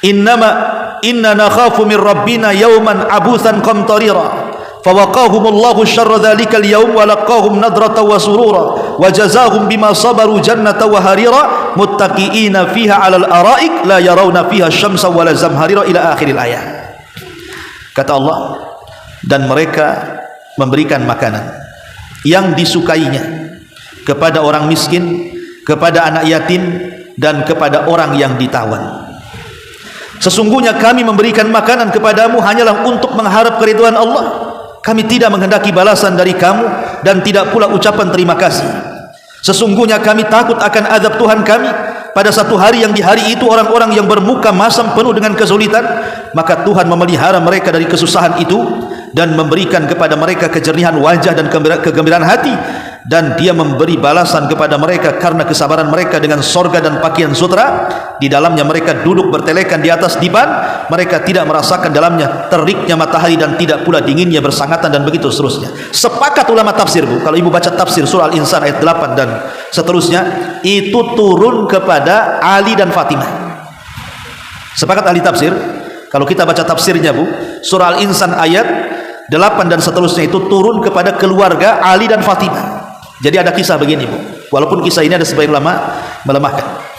Inna nakhafu min rabbina yawman abuthan qamtarira. Fawaqahumullahu syarra dzalikal yawm wa laqahum nadratan wa surura wa jazaahum bima sabaru jannatan wa harira muttaqiina fiha 'alal ara'ik la yarawna fiha syamsa wala zamharira" ila akhiril ayat. Kata Allah, dan mereka memberikan makanan yang disukainya kepada orang miskin, kepada anak yatim, dan kepada orang yang ditawan. Sesungguhnya kami memberikan makanan kepadamu hanyalah untuk mengharap keridhaan Allah. Kami tidak menghendaki balasan dari kamu dan tidak pula ucapan terima kasih. Sesungguhnya kami takut akan azab Tuhan kami pada satu hari yang di hari itu orang-orang yang bermuka masam penuh dengan kesulitan, maka Tuhan memelihara mereka dari kesusahan itu dan memberikan kepada mereka kejernihan wajah dan kegembiraan hati, dan Dia memberi balasan kepada mereka karena kesabaran mereka dengan sorga dan pakaian sutra. Di dalamnya mereka duduk bertelekan di atas diban, mereka tidak merasakan dalamnya teriknya matahari dan tidak pula dinginnya bersangatan, dan begitu seterusnya. Sepakat ulama tafsir, Bu, kalau ibu baca tafsir surah Al-Insan ayat 8 dan seterusnya, itu turun kepada Ali dan Fatimah. Sepakat ahli tafsir, kalau kita baca tafsirnya, Bu, surah Al-Insan ayat 8 dan seterusnya itu turun kepada keluarga Ali dan Fatimah. Jadi ada kisah begini, Bu, walaupun kisah ini ada sebagian ulama melemahkan.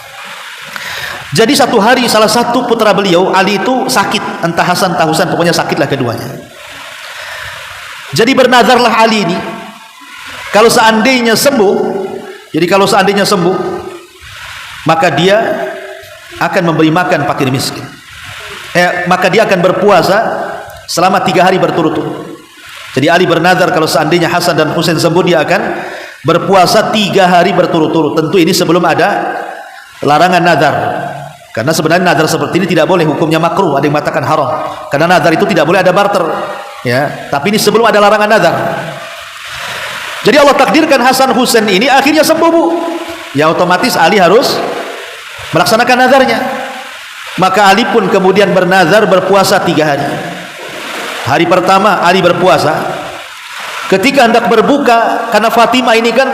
Jadi satu hari salah satu putra beliau, Ali, itu sakit, entah Hasan entah Husain, pokoknya sakitlah keduanya. Jadi bernazarlah Ali ini, kalau seandainya sembuh, maka dia akan memberi makan fakir miskin. Maka dia akan berpuasa selama 3 hari berturut-turut. Jadi Ali bernazar kalau seandainya Hasan dan Husain sembuh, dia akan berpuasa 3 hari berturut-turut. Tentu ini sebelum ada larangan nazar. Karena sebenarnya nazar seperti ini tidak boleh, hukumnya makruh, ada yang mengatakan haram. Karena nazar itu tidak boleh ada barter, ya. Tapi ini sebelum ada larangan nazar. Jadi Allah takdirkan Hasan Husain ini akhirnya sembuh, Bu. Ya otomatis Ali harus melaksanakan nazarnya. Maka Ali pun kemudian bernazar berpuasa 3 hari. Hari pertama Ali berpuasa. Ketika hendak berbuka, karena Fatimah ini kan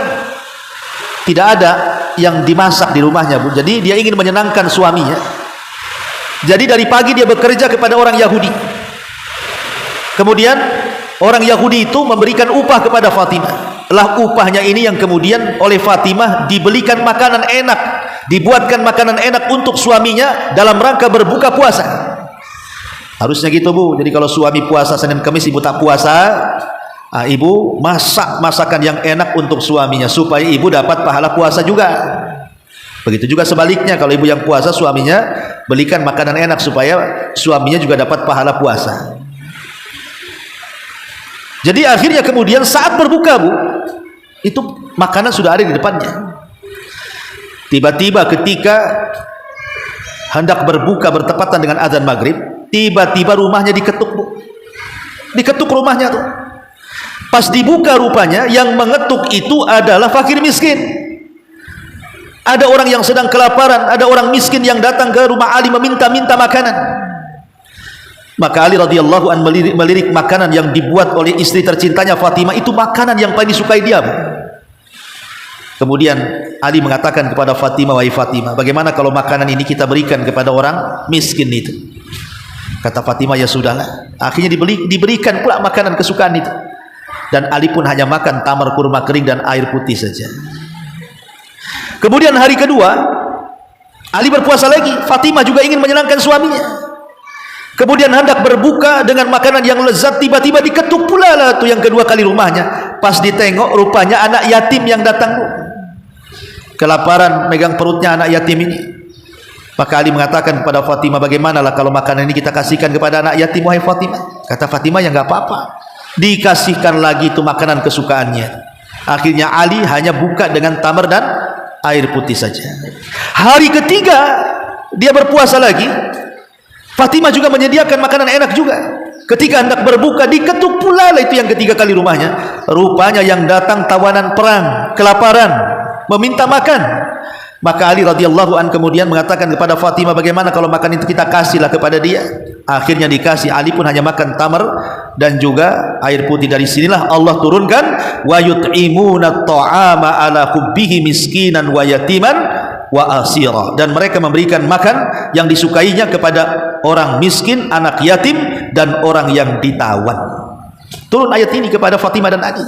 tidak ada yang dimasak di rumahnya, Bu. Jadi dia ingin menyenangkan suaminya. Jadi dari pagi dia bekerja kepada orang Yahudi. Kemudian orang Yahudi itu memberikan upah kepada Fatimah. Lah upahnya ini yang kemudian oleh Fatimah dibelikan makanan enak, dibuatkan makanan enak untuk suaminya dalam rangka berbuka puasa. Harusnya gitu, Bu. Jadi kalau suami puasa Senin Kamis, ibu tak puasa, ibu masak masakan yang enak untuk suaminya supaya ibu dapat pahala puasa juga. Begitu juga sebaliknya, kalau ibu yang puasa, suaminya belikan makanan enak supaya suaminya juga dapat pahala puasa. Jadi akhirnya kemudian saat berbuka, Bu, itu makanan sudah ada di depannya. Tiba-tiba ketika hendak berbuka bertepatan dengan azan maghrib, tiba-tiba rumahnya diketuk, Bu. Diketuk rumahnya tuh. Pas dibuka rupanya yang mengetuk itu adalah fakir miskin. Ada orang yang sedang kelaparan, ada orang miskin yang datang ke rumah Ali meminta-minta makanan. Maka Ali radhiyallahu an melirik makanan yang dibuat oleh istri tercintanya Fatimah, itu makanan yang paling disukai dia, Bu. Kemudian Ali mengatakan kepada Fatimah, "Wahai Fatimah, bagaimana kalau makanan ini kita berikan kepada orang miskin itu?" Kata Fatimah, ya sudahlah. Akhirnya diberikan pula makanan kesukaan itu. Dan Ali pun hanya makan tamar kurma kering dan air putih saja. Kemudian hari kedua, Ali berpuasa lagi. Fatimah juga ingin menyenangkan suaminya. Kemudian hendak berbuka dengan makanan yang lezat, tiba-tiba diketuk pula lah tuh yang kedua kali rumahnya. Pas ditengok, rupanya anak yatim yang datang. Kelaparan, megang perutnya anak yatim ini. Maka Ali mengatakan kepada Fatimah, bagaimanalah kalau makanan ini kita kasihkan kepada anak yatim, wahai Fatimah? Kata Fatimah, ya nggak apa-apa. Dikasihkan lagi itu makanan kesukaannya. Akhirnya Ali hanya buka dengan tamar dan air putih saja. Hari ketiga dia berpuasa lagi. Fatimah juga menyediakan makanan enak juga. Ketika hendak berbuka, diketuk pula lah itu yang ketiga kali rumahnya. Rupanya yang datang tawanan perang, kelaparan, meminta makan. Maka Ali radhiyallahu an kemudian mengatakan kepada Fatimah, bagaimana kalau makan itu kita kasihlah kepada dia. Akhirnya dikasih. Ali pun hanya makan tamar dan juga air putih. Dari sinilah Allah turunkan, wa yut'imuna at-ta'ama ala hubbihi miskinan wa yatiman wa asira. Dan mereka memberikan makan yang disukainya kepada orang miskin, anak yatim, dan orang yang ditawan. Turun ayat ini kepada Fatimah dan Ali.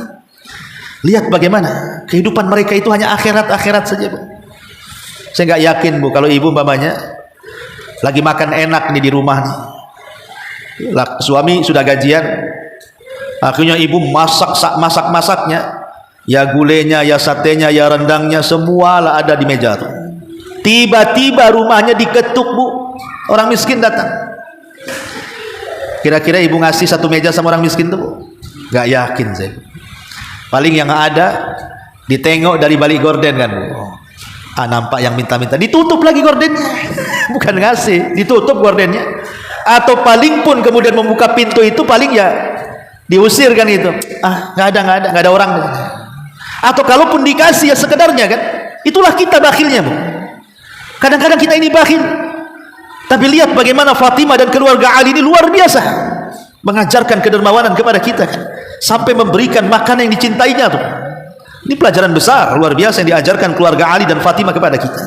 Lihat bagaimana kehidupan mereka itu hanya akhirat-akhirat saja, Bu. Saya nggak yakin, Bu, kalau ibu umpamanya lagi makan enak nih di rumah nih, suami sudah gajian, akhirnya ibu masaknya, ya gulenya, ya satenya, ya rendangnya, semua lah ada di meja tuh. Tiba-tiba rumahnya diketuk, Bu, orang miskin datang. Kira-kira ibu ngasih satu meja sama orang miskin tuh, Bu? Nggak yakin saya. Paling yang ada ditengok dari balik gorden kan, Bu. Nampak yang minta-minta, ditutup lagi gordennya. Bukan ngasih, ditutup gordennya. Atau paling pun kemudian membuka pintu itu, paling ya diusir kan itu. Nggak ada orang. Atau kalaupun dikasih ya sekedarnya kan. Itulah kita bakhilnya, Bu. Kadang-kadang kita ini bakhil. Tapi lihat bagaimana Fatimah dan keluarga Ali ini luar biasa mengajarkan kedermawanan kepada kita kan. Sampai memberikan makanan yang dicintainya tuh. Ini pelajaran besar luar biasa yang diajarkan keluarga Ali dan Fatimah kepada kita.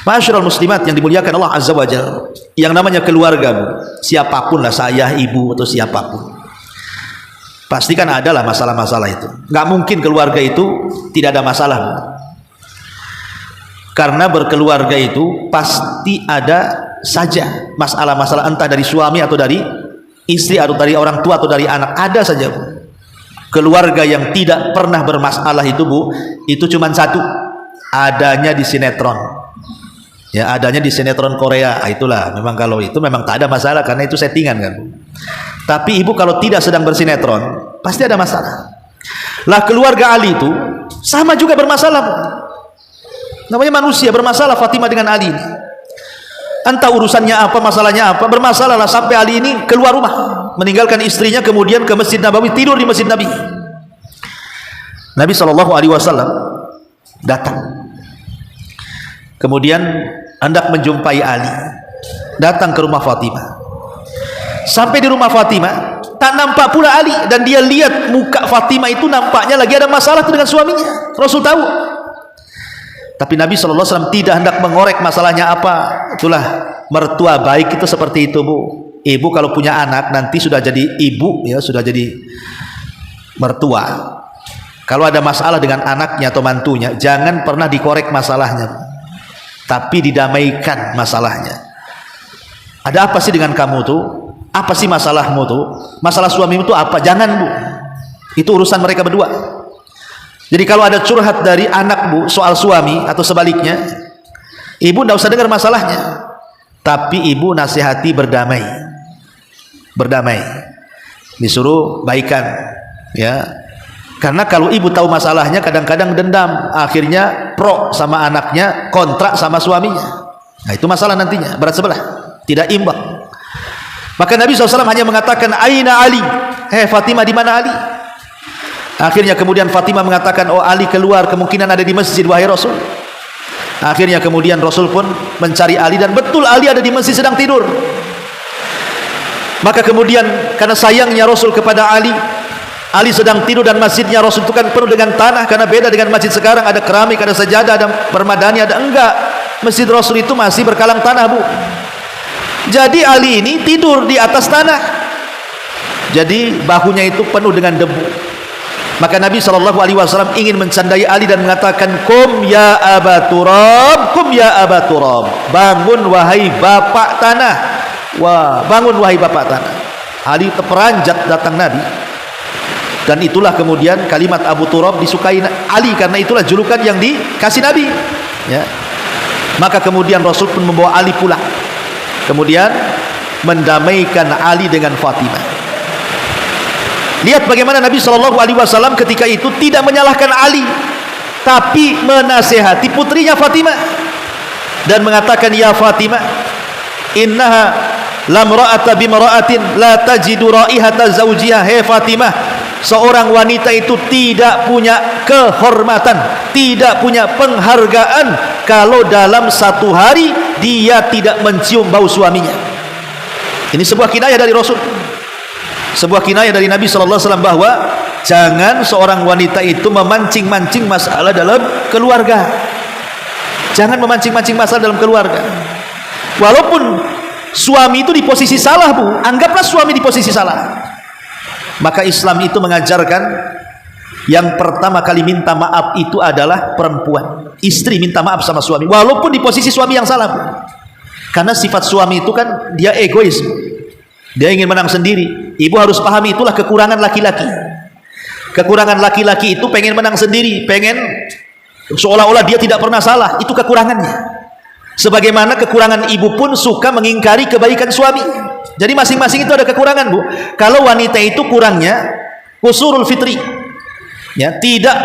Ma'asyiral muslimat yang dimuliakan Allah Azza wa Jalla, yang namanya keluarga, Bu, siapapun lah, saya, ibu, atau siapapun, pasti kan ada lah masalah-masalah itu. Nggak mungkin keluarga itu tidak ada masalah, Bu. Karena berkeluarga itu pasti ada saja masalah-masalah, entah dari suami atau dari istri, atau dari orang tua atau dari anak, ada saja, Bu. Keluarga yang tidak pernah bermasalah itu, Bu, itu cuma satu, adanya di sinetron. Ya, adanya di sinetron Korea. Itulah, memang kalau itu memang tak ada masalah karena itu settingan kan, Bu. Tapi ibu kalau tidak sedang bersinetron, pasti ada masalah. Lah keluarga Ali itu sama juga bermasalah, Bu. Namanya manusia bermasalah. Fatimah dengan Ali ini, entah urusannya apa, masalahnya apa, bermasalah lah sampai Ali ini keluar rumah, meninggalkan istrinya, kemudian ke Masjid Nabawi, tidur di Masjid Nabi. Nabi SAW datang, kemudian hendak menjumpai Ali, datang ke rumah Fatimah. Sampai di rumah Fatimah, tak nampak pula Ali, dan dia lihat muka Fatimah itu nampaknya lagi ada masalah dengan suaminya. Rasul tahu, tapi Nabi SAW tidak hendak mengorek masalahnya apa. Itulah mertua baik itu seperti itu, Bu. Ibu kalau punya anak nanti sudah jadi ibu, ya sudah jadi mertua. Kalau ada masalah dengan anaknya atau mantunya, jangan pernah dikorek masalahnya, tapi didamaikan masalahnya. Ada apa sih dengan kamu tuh? Apa sih masalahmu tuh? Masalah suamimu tuh apa? Jangan, Bu. Itu urusan mereka berdua. Jadi kalau ada curhat dari anak, Bu, soal suami atau sebaliknya, ibu tidak usah dengar masalahnya, tapi ibu nasihati berdamai. Berdamai. Disuruh baikan, ya. Karena kalau ibu tahu masalahnya, kadang-kadang dendam, akhirnya pro sama anaknya, kontrak sama suaminya. Nah, itu masalah nantinya, berat sebelah, tidak imbang. Maka Nabi SAW hanya mengatakan, Aina Ali? Fatimah, di mana Ali? Akhirnya kemudian Fatimah mengatakan, oh Ali keluar, kemungkinan ada di masjid, wahai Rasul. Akhirnya kemudian Rasul pun mencari Ali, dan betul Ali ada di masjid sedang tidur. Maka kemudian karena sayangnya Rasul kepada Ali, Ali sedang tidur dan masjidnya Rasul itu kan penuh dengan tanah, karena beda dengan masjid sekarang, ada keramik, ada sajadah, ada permadani, ada enggak. Masjid Rasul itu masih berkalang tanah, Bu. Jadi Ali ini tidur di atas tanah, jadi bahunya itu penuh dengan debu. Maka Nabi SAW ingin mencandai Ali dan mengatakan, kum ya Aba Turab, kum ya Aba Turab, bangun wahai bapak tanah. Wah, bangun wahai bapak tanah. Ali terperanjat datang Nabi, dan itulah kemudian kalimat Abu Turab disukai Ali, karena itulah julukan yang dikasih Nabi, ya. Maka kemudian Rasul pun membawa Ali pulang, kemudian mendamaikan Ali dengan Fatimah. Lihat bagaimana Nabi SAW ketika itu tidak menyalahkan Ali, tapi menasehati putrinya Fatimah dan mengatakan, ya Fatimah, innaha lamra'ata bimra'atin la tajidu ra'ihata zawjiha. Hei Fatimah, seorang wanita itu tidak punya kehormatan, tidak punya penghargaan kalau dalam satu hari dia tidak mencium bau suaminya. Ini sebuah kinayah dari Rasul, sebuah kinayah dari Nabi SAW bahwa jangan seorang wanita itu memancing-mancing masalah dalam keluarga. Jangan memancing-mancing masalah dalam keluarga. Walaupun suami itu di posisi salah, Bu, anggaplah suami di posisi salah, maka Islam itu mengajarkan yang pertama kali minta maaf itu adalah perempuan. Istri minta maaf sama suami walaupun di posisi suami yang salah, Bu. Karena sifat suami itu kan dia egois, dia ingin menang sendiri. Ibu harus pahami, itulah kekurangan laki-laki. Kekurangan laki-laki itu pengen menang sendiri, pengen seolah-olah dia tidak pernah salah. Itu kekurangannya. Sebagaimana kekurangan ibu pun suka mengingkari kebaikan suami. Jadi masing-masing itu ada kekurangan, Bu. Kalau wanita itu kurangnya qusurul fitri, ya, tidak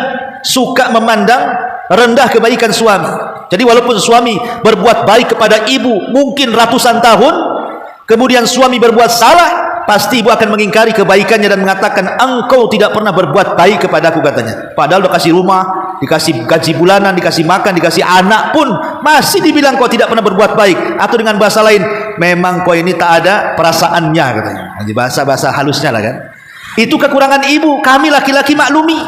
suka memandang rendah kebaikan suami. Jadi walaupun suami berbuat baik kepada ibu mungkin ratusan tahun, kemudian suami berbuat salah, pasti ibu akan mengingkari kebaikannya dan mengatakan, engkau tidak pernah berbuat baik kepadaku, katanya. Padahal udah kasih rumah, dikasih gaji bulanan, dikasih makan, dikasih anak pun masih dibilang kau tidak pernah berbuat baik. Atau dengan bahasa lain, memang kau ini tak ada perasaannya, katanya. Jadi bahasa-bahasa halusnya lah kan. Itu kekurangan ibu, kami laki-laki maklumi,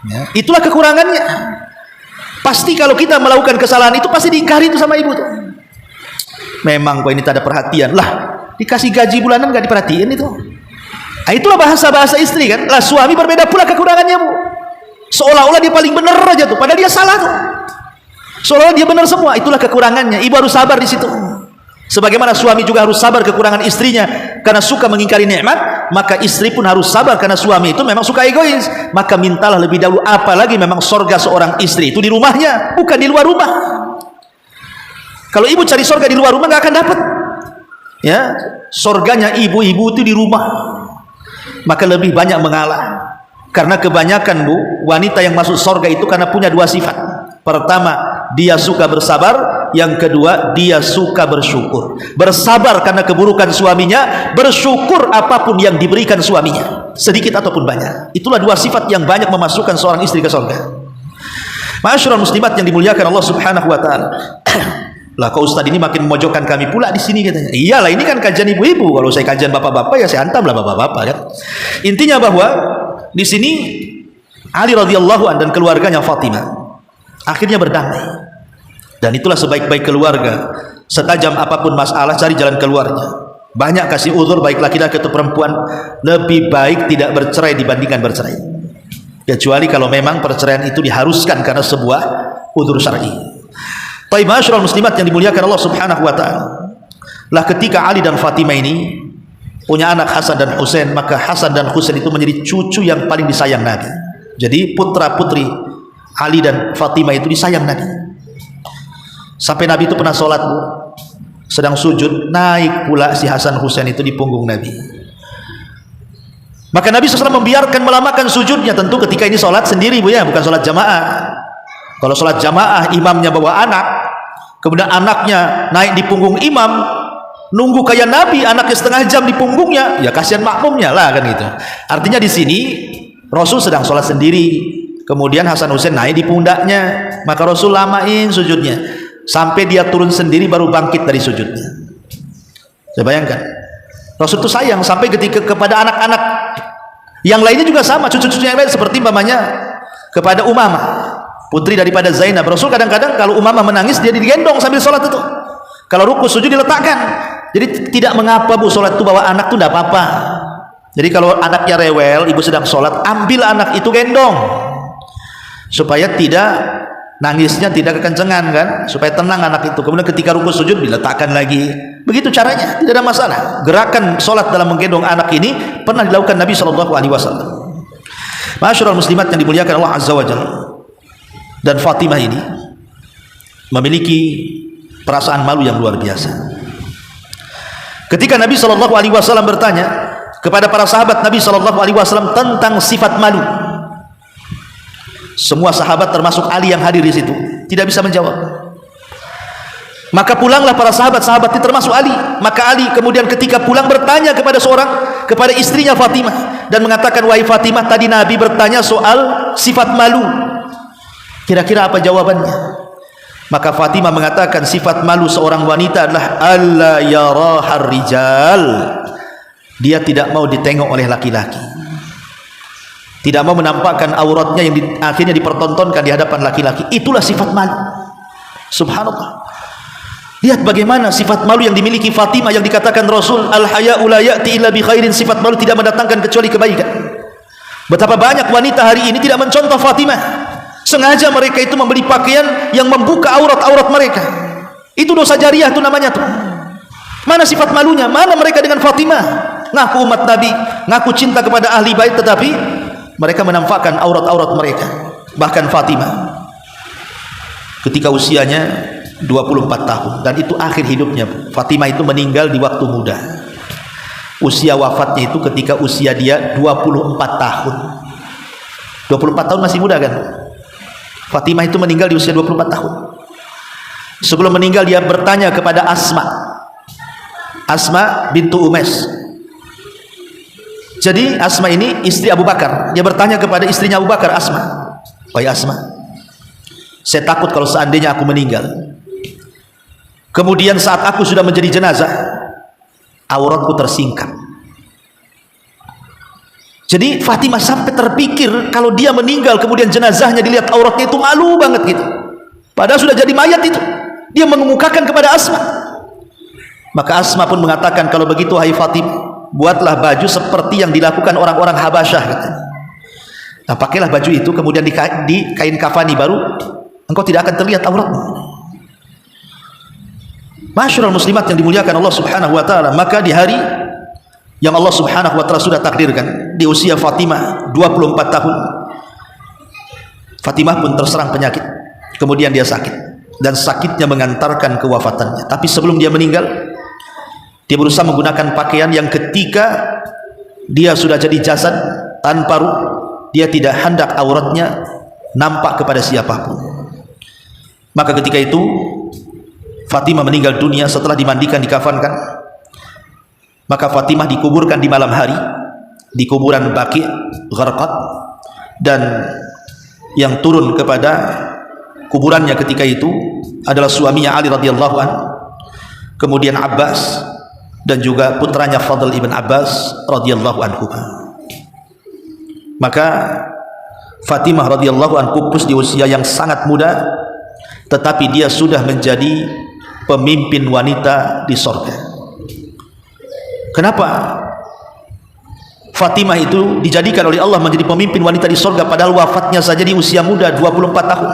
ya. Itulah kekurangannya. Pasti kalau kita melakukan kesalahan itu pasti diingkari itu sama ibu tuh. Memang kau ini tak ada perhatian. Lah, dikasih gaji bulanan gak diperhatiin itu. Nah, itulah bahasa-bahasa istri kan. Lah suami berbeda pula kekurangannya, Bu. Seolah-olah dia paling benar aja tuh, padahal dia salah tuh. Seolah-olah dia benar semua. Itulah kekurangannya. Ibu harus sabar di situ. Sebagaimana suami juga harus sabar kekurangan istrinya karena suka mengingkari nikmat, maka istri pun harus sabar karena suami itu memang suka egois. Maka mintalah lebih dahulu, apalagi memang sorga seorang istri itu di rumahnya, bukan di luar rumah. Kalau ibu cari sorga di luar rumah nggak akan dapat. Ya, sorganya ibu-ibu itu di rumah. Maka lebih banyak mengalah. Karena kebanyakan, Bu, wanita yang masuk sorga itu karena punya dua sifat. Pertama, dia suka bersabar. Yang kedua, dia suka bersyukur. Bersabar karena keburukan suaminya, bersyukur apapun yang diberikan suaminya, sedikit ataupun banyak. Itulah dua sifat yang banyak memasukkan seorang istri ke sorga. Ma'asyiral muslimat yang dimuliakan Allah Subhanahu wa taala. Lah kau Ustaz ini makin memojokkan kami pula di sini, katanya. Iyalah, ini kan kajian ibu-ibu. Kalau saya kajian bapak-bapak ya saya hantamlah bapak-bapak kan. Intinya bahwa di sini Ali radhiyallahu anhu dan keluarganya Fatimah akhirnya berdamai. Dan itulah sebaik-baik keluarga. Setajam apapun masalah, cari jalan keluarnya. Banyak kasih uzur, baik laki-laki atau perempuan. Lebih baik tidak bercerai dibandingkan bercerai. Kecuali kalau memang perceraian itu diharuskan karena sebuah uzur syar'i. Taib ma'asyiral muslimat yang dimuliakan Allah Subhanahu wa taala. Lah ketika Ali dan Fatimah ini punya anak Hasan dan Husain, maka Hasan dan Husain itu menjadi cucu yang paling disayang Nabi. Jadi putra-putri Ali dan Fatimah itu disayang Nabi. Sampai Nabi itu pernah sholat, Bu, sedang sujud, naik pula si Hasan Husain itu di punggung Nabi. Maka Nabi SAW membiarkan melamakan sujudnya. Tentu ketika ini sholat sendiri, Bu, ya, bukan sholat jamaah. Kalau sholat jamaah imamnya bawa anak, kemudian anaknya naik di punggung imam, nunggu kayak Nabi, anaknya setengah jam di punggungnya, ya kasihan makmumnya lah kan gitu. Artinya di sini Rasul sedang sholat sendiri, kemudian Hasan Husain naik di pundaknya, maka Rasul lamain sujudnya sampai dia turun sendiri baru bangkit dari sujudnya. Saya bayangkan Rasul itu sayang sampai ketika kepada anak-anak yang lainnya juga sama, cucu-cucu yang lain, seperti umpamanya kepada Umamah, putri daripada Zainab. Rasul kadang-kadang kalau Umamah menangis dia digendong sambil sholat itu. Kalau ruku sujud diletakkan. Jadi tidak mengapa Bu sholat itu bawa anak itu tidak apa-apa. Jadi kalau anaknya rewel, ibu sedang sholat, ambil anak itu gendong, supaya tidak nangisnya tidak kekencengan kan, supaya tenang anak itu. Kemudian ketika rukuk sujud diletakkan lagi. Begitu caranya, tidak ada masalah. Gerakan sholat dalam menggendong anak ini pernah dilakukan Nabi SAW. Masyarul muslimat yang dimuliakan Allah Azza wa Jalla. Dan Fatimah ini memiliki perasaan malu yang luar biasa. Ketika Nabi SAW bertanya kepada para sahabat Nabi SAW tentang sifat malu, semua sahabat termasuk Ali yang hadir di situ tidak bisa menjawab. Maka pulanglah para sahabat-sahabat itu termasuk Ali. Maka Ali kemudian ketika pulang bertanya kepada istrinya Fatimah dan mengatakan, wahai Fatimah, tadi Nabi bertanya soal sifat malu, kira-kira apa jawabannya? Maka Fatimah mengatakan sifat malu seorang wanita adalah alla yarahar rijal, dia tidak mau ditengok oleh laki-laki, tidak mau menampakkan auratnya yang akhirnya dipertontonkan di hadapan laki-laki. Itulah sifat malu. Subhanallah. Lihat bagaimana sifat malu yang dimiliki Fatimah, yang dikatakan Rasul, al-haya'u la ya'ti illa bi khairin, sifat malu tidak mendatangkan kecuali kebaikan. Betapa banyak wanita hari ini tidak mencontoh Fatimah. Sengaja mereka itu membeli pakaian yang membuka aurat-aurat mereka. Itu dosa jariah itu namanya tuh. Mana sifat malunya? Mana mereka dengan Fatimah? Ngaku umat Nabi, ngaku cinta kepada ahli bait, tetapi mereka menampakkan aurat-aurat mereka. Bahkan Fatimah ketika usianya 24 tahun, dan itu akhir hidupnya. Fatimah itu meninggal di waktu muda. Usia wafatnya itu ketika usia dia 24 tahun. 24 tahun masih muda kan? Fatimah itu meninggal di usia 24 tahun. Sebelum meninggal dia bertanya kepada Asma bintu Umais. Jadi Asma ini istri Abu Bakar. Dia bertanya kepada istrinya Abu Bakar, Asma, wahai Asma, saya takut kalau seandainya aku meninggal, kemudian saat aku sudah menjadi jenazah, auratku tersingkap. Jadi Fatimah sampai terpikir kalau dia meninggal kemudian jenazahnya dilihat auratnya, itu malu banget gitu. Padahal sudah jadi mayat itu. Dia mengemukakan kepada Asma. Maka Asma pun mengatakan, kalau begitu hai Fatimah, buatlah baju seperti yang dilakukan orang-orang Habasyah katanya. Nah, pakailah baju itu, kemudian di kain kafani baru, engkau tidak akan terlihat auratmu. Masyarul muslimat yang dimuliakan Allah Subhanahu wa taala, maka di hari yang Allah Subhanahu wa taala sudah takdirkan, di usia Fatimah 24 tahun, Fatimah pun terserang penyakit. Kemudian dia sakit, dan sakitnya mengantarkan kewafatannya. Tapi sebelum dia meninggal, dia berusaha menggunakan pakaian yang ketika dia sudah jadi jasad tanpa ruh, dia tidak hendak auratnya nampak kepada siapapun. Maka ketika itu Fatimah meninggal dunia setelah dimandikan, dikafankan. Maka Fatimah dikuburkan di malam hari di kuburan Baqi' Gharqad, dan yang turun kepada kuburannya ketika itu adalah suaminya Ali radhiyallahu anhu, kemudian Abbas, dan juga putranya Fadl ibn Abbas radhiyallahu anhu. Maka Fatimah radhiyallahu anha pupus di usia yang sangat muda, tetapi dia sudah menjadi pemimpin wanita di sorga. Kenapa Fatimah itu dijadikan oleh Allah menjadi pemimpin wanita di sorga, padahal wafatnya saja di usia muda 24 tahun?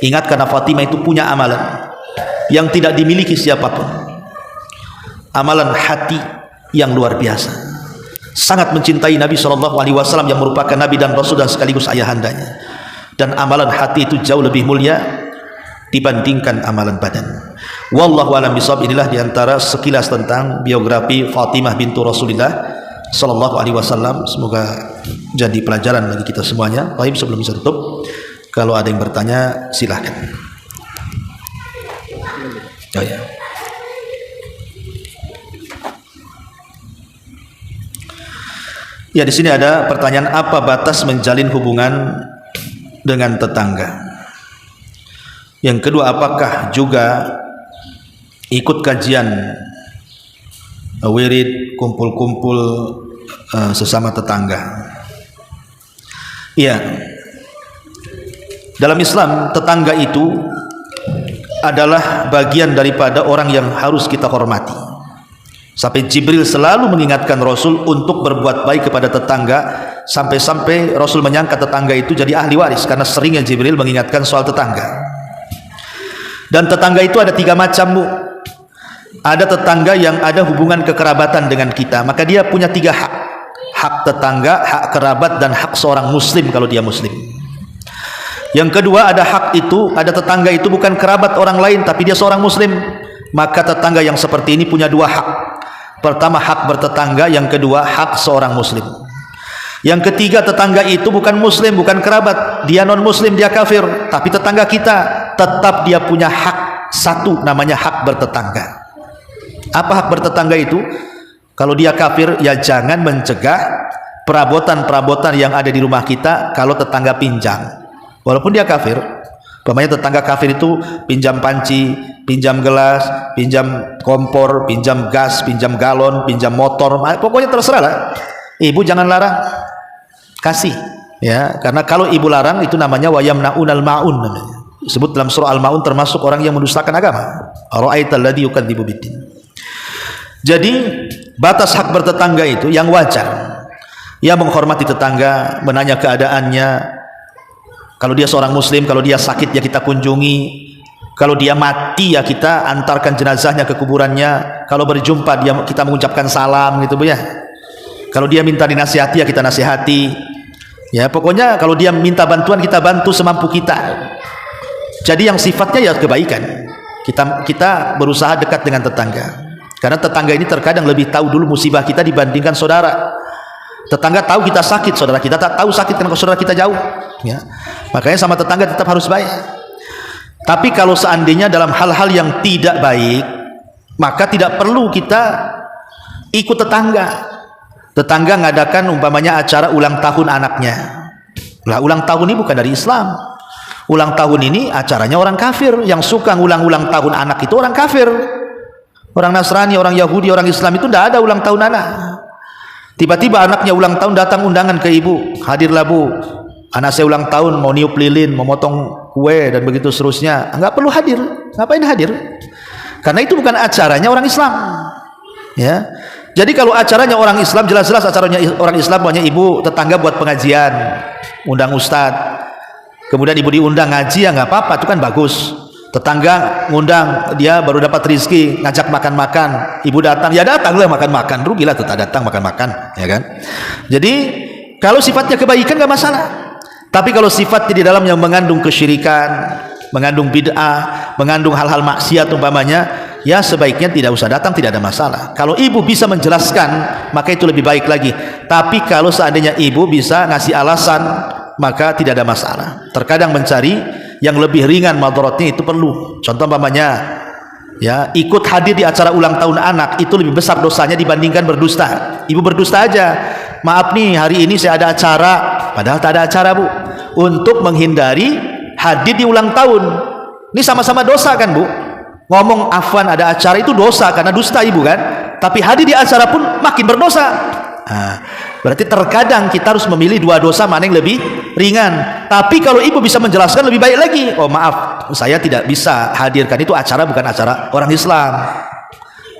Ingat, karena Fatimah itu punya amalan yang tidak dimiliki siapapun. Amalan hati yang luar biasa. Sangat mencintai Nabi SAW yang merupakan Nabi dan Rasul dan sekaligus ayahandanya. Dan amalan hati itu jauh lebih mulia dibandingkan amalan badan. Wallahu a'lam bishawab. Inilah diantara sekilas tentang biografi Fatimah bintu Rasulullah sallallahu alaihi wasallam. Semoga jadi pelajaran bagi kita semuanya. Baik, sebelum bisa tutup, kalau ada yang bertanya silahkan. Oh ya. Ya, di sini ada pertanyaan, apa batas menjalin hubungan dengan tetangga? Yang kedua, apakah juga ikut kajian wirid, kumpul-kumpul sesama tetangga? Iya, dalam Islam tetangga itu adalah bagian daripada orang yang harus kita hormati. Sampai Jibril selalu mengingatkan Rasul untuk berbuat baik kepada tetangga, sampai-sampai Rasul menyangka tetangga itu jadi ahli waris karena seringnya Jibril mengingatkan soal tetangga. Dan tetangga itu ada 3 macam, Bu. Ada tetangga yang ada hubungan kekerabatan dengan kita, maka dia punya 3 hak. Hak tetangga, hak kerabat, dan hak seorang muslim kalau dia muslim. Yang kedua, ada hak itu, ada tetangga itu bukan kerabat orang lain tapi dia seorang muslim, maka tetangga yang seperti ini punya 2 hak. Pertama, hak bertetangga. Yang kedua, hak seorang muslim. Yang ketiga, tetangga itu bukan muslim, bukan kerabat, dia non muslim, dia kafir, tapi tetangga kita, tetap dia punya hak satu, namanya hak bertetangga. Apa hak bertetangga itu? Kalau dia kafir, ya jangan mencegah perabotan-perabotan yang ada di rumah kita kalau tetangga pinjam. Walaupun dia kafir, umpamanya tetangga kafir itu pinjam panci, pinjam gelas, pinjam kompor, pinjam gas, pinjam galon, pinjam motor, pokoknya terserah lah. Ibu jangan larang, kasih, ya, karena kalau ibu larang itu namanya wayamnaunal maun, namanya. Disebut dalam surah Al-Maun termasuk orang yang mendustakan agama. Ara'aital ladzi yukadzibu biddin. Jadi batas hak bertetangga itu yang wajar. Ya, menghormati tetangga, menanya keadaannya. Kalau dia seorang muslim, kalau dia sakit ya kita kunjungi. Kalau dia mati ya kita antarkan jenazahnya ke kuburannya. Kalau berjumpa dia kita mengucapkan salam gitu, Bu, ya. Kalau dia minta dinasihati ya kita nasihati. Ya, pokoknya kalau dia minta bantuan kita bantu semampu kita. Jadi yang sifatnya ya kebaikan. Kita berusaha dekat dengan tetangga. Karena tetangga ini terkadang lebih tahu dulu musibah kita dibandingkan saudara. Tetangga tahu kita sakit, saudara kita tak tahu sakit karena saudara kita jauh, ya. Makanya sama tetangga tetap harus baik. Tapi kalau seandainya dalam hal-hal yang tidak baik, maka tidak perlu kita ikut tetangga. Tetangga ngadakan umpamanya acara ulang tahun anaknya. Lah, ulang tahun ini bukan dari Islam. Ulang tahun ini acaranya orang kafir. Yang suka ulang tahun anak itu orang kafir. Orang Nasrani, orang Yahudi, orang Islam itu tidak ada ulang tahun anak. Tiba-tiba anaknya ulang tahun, datang undangan ke ibu, hadirlah Bu, anak saya ulang tahun, mau niup lilin, mau motong kue dan begitu seterusnya. Enggak perlu hadir. Ngapain hadir? Karena itu bukan acaranya orang Islam, ya. Jadi kalau acaranya orang Islam, jelas-jelas acaranya orang Islam, banyak ibu tetangga buat pengajian, undang ustadz, kemudian ibu diundang ngaji, ya nggak apa-apa, itu kan bagus. Tetangga ngundang, dia baru dapat rezeki, ngajak makan-makan, ibu datang, ya datanglah makan-makan, rugilah tetangga datang makan-makan, ya kan. Jadi kalau sifatnya kebaikan nggak masalah. Tapi kalau sifatnya di dalam yang mengandung kesyirikan, mengandung bid'ah, mengandung hal-hal maksiat umpamanya, ya sebaiknya tidak usah datang, tidak ada masalah. Kalau ibu bisa menjelaskan, maka itu lebih baik lagi. Tapi kalau seandainya ibu bisa ngasih alasan, maka tidak ada masalah. Terkadang mencari yang lebih ringan madaratnya itu perlu. Contoh umpamanya, ya, ikut hadir di acara ulang tahun anak itu lebih besar dosanya dibandingkan berdusta. Ibu berdusta aja, maaf nih hari ini saya ada acara, padahal tak ada acara, Bu, untuk menghindari hadir di ulang tahun. Ini sama-sama dosa kan, Bu? Ngomong afwan ada acara itu dosa karena dusta ibu kan, tapi hadir di acara pun makin berdosa. Nah, berarti terkadang kita harus memilih 2 dosa mana yang lebih ringan. Tapi kalau ibu bisa menjelaskan lebih baik lagi. Oh maaf, saya tidak bisa hadirkan, itu acara bukan acara orang Islam.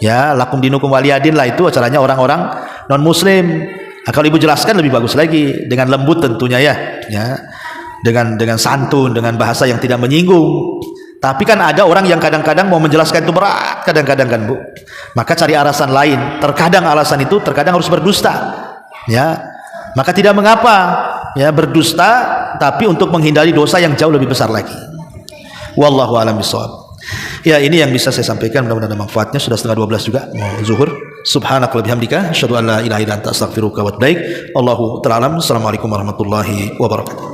Ya, lakum dinukum waliyadin lah, itu acaranya orang-orang non muslim. Nah, kalau ibu jelaskan lebih bagus lagi, dengan lembut tentunya, ya, dengan santun, dengan bahasa yang tidak menyinggung. Tapi kan ada orang yang kadang-kadang mau menjelaskan itu berat, kadang-kadang kan, Bu. Maka cari alasan lain. Terkadang alasan itu terkadang harus berdusta, ya. Maka tidak mengapa, ya, berdusta, tapi untuk menghindari dosa yang jauh lebih besar lagi. Wallahu a'lam bishawab. Ya, ini yang bisa saya sampaikan, mudah-mudahan ada manfaatnya. Sudah 11:30 juga mau zuhur. Subhanaka wa bihamdika asyhadu an la ilaha illa anta astaghfiruka wa atubu ilaik. Allahu ta'ala alam. Assalamualaikum warahmatullahi wabarakatuh.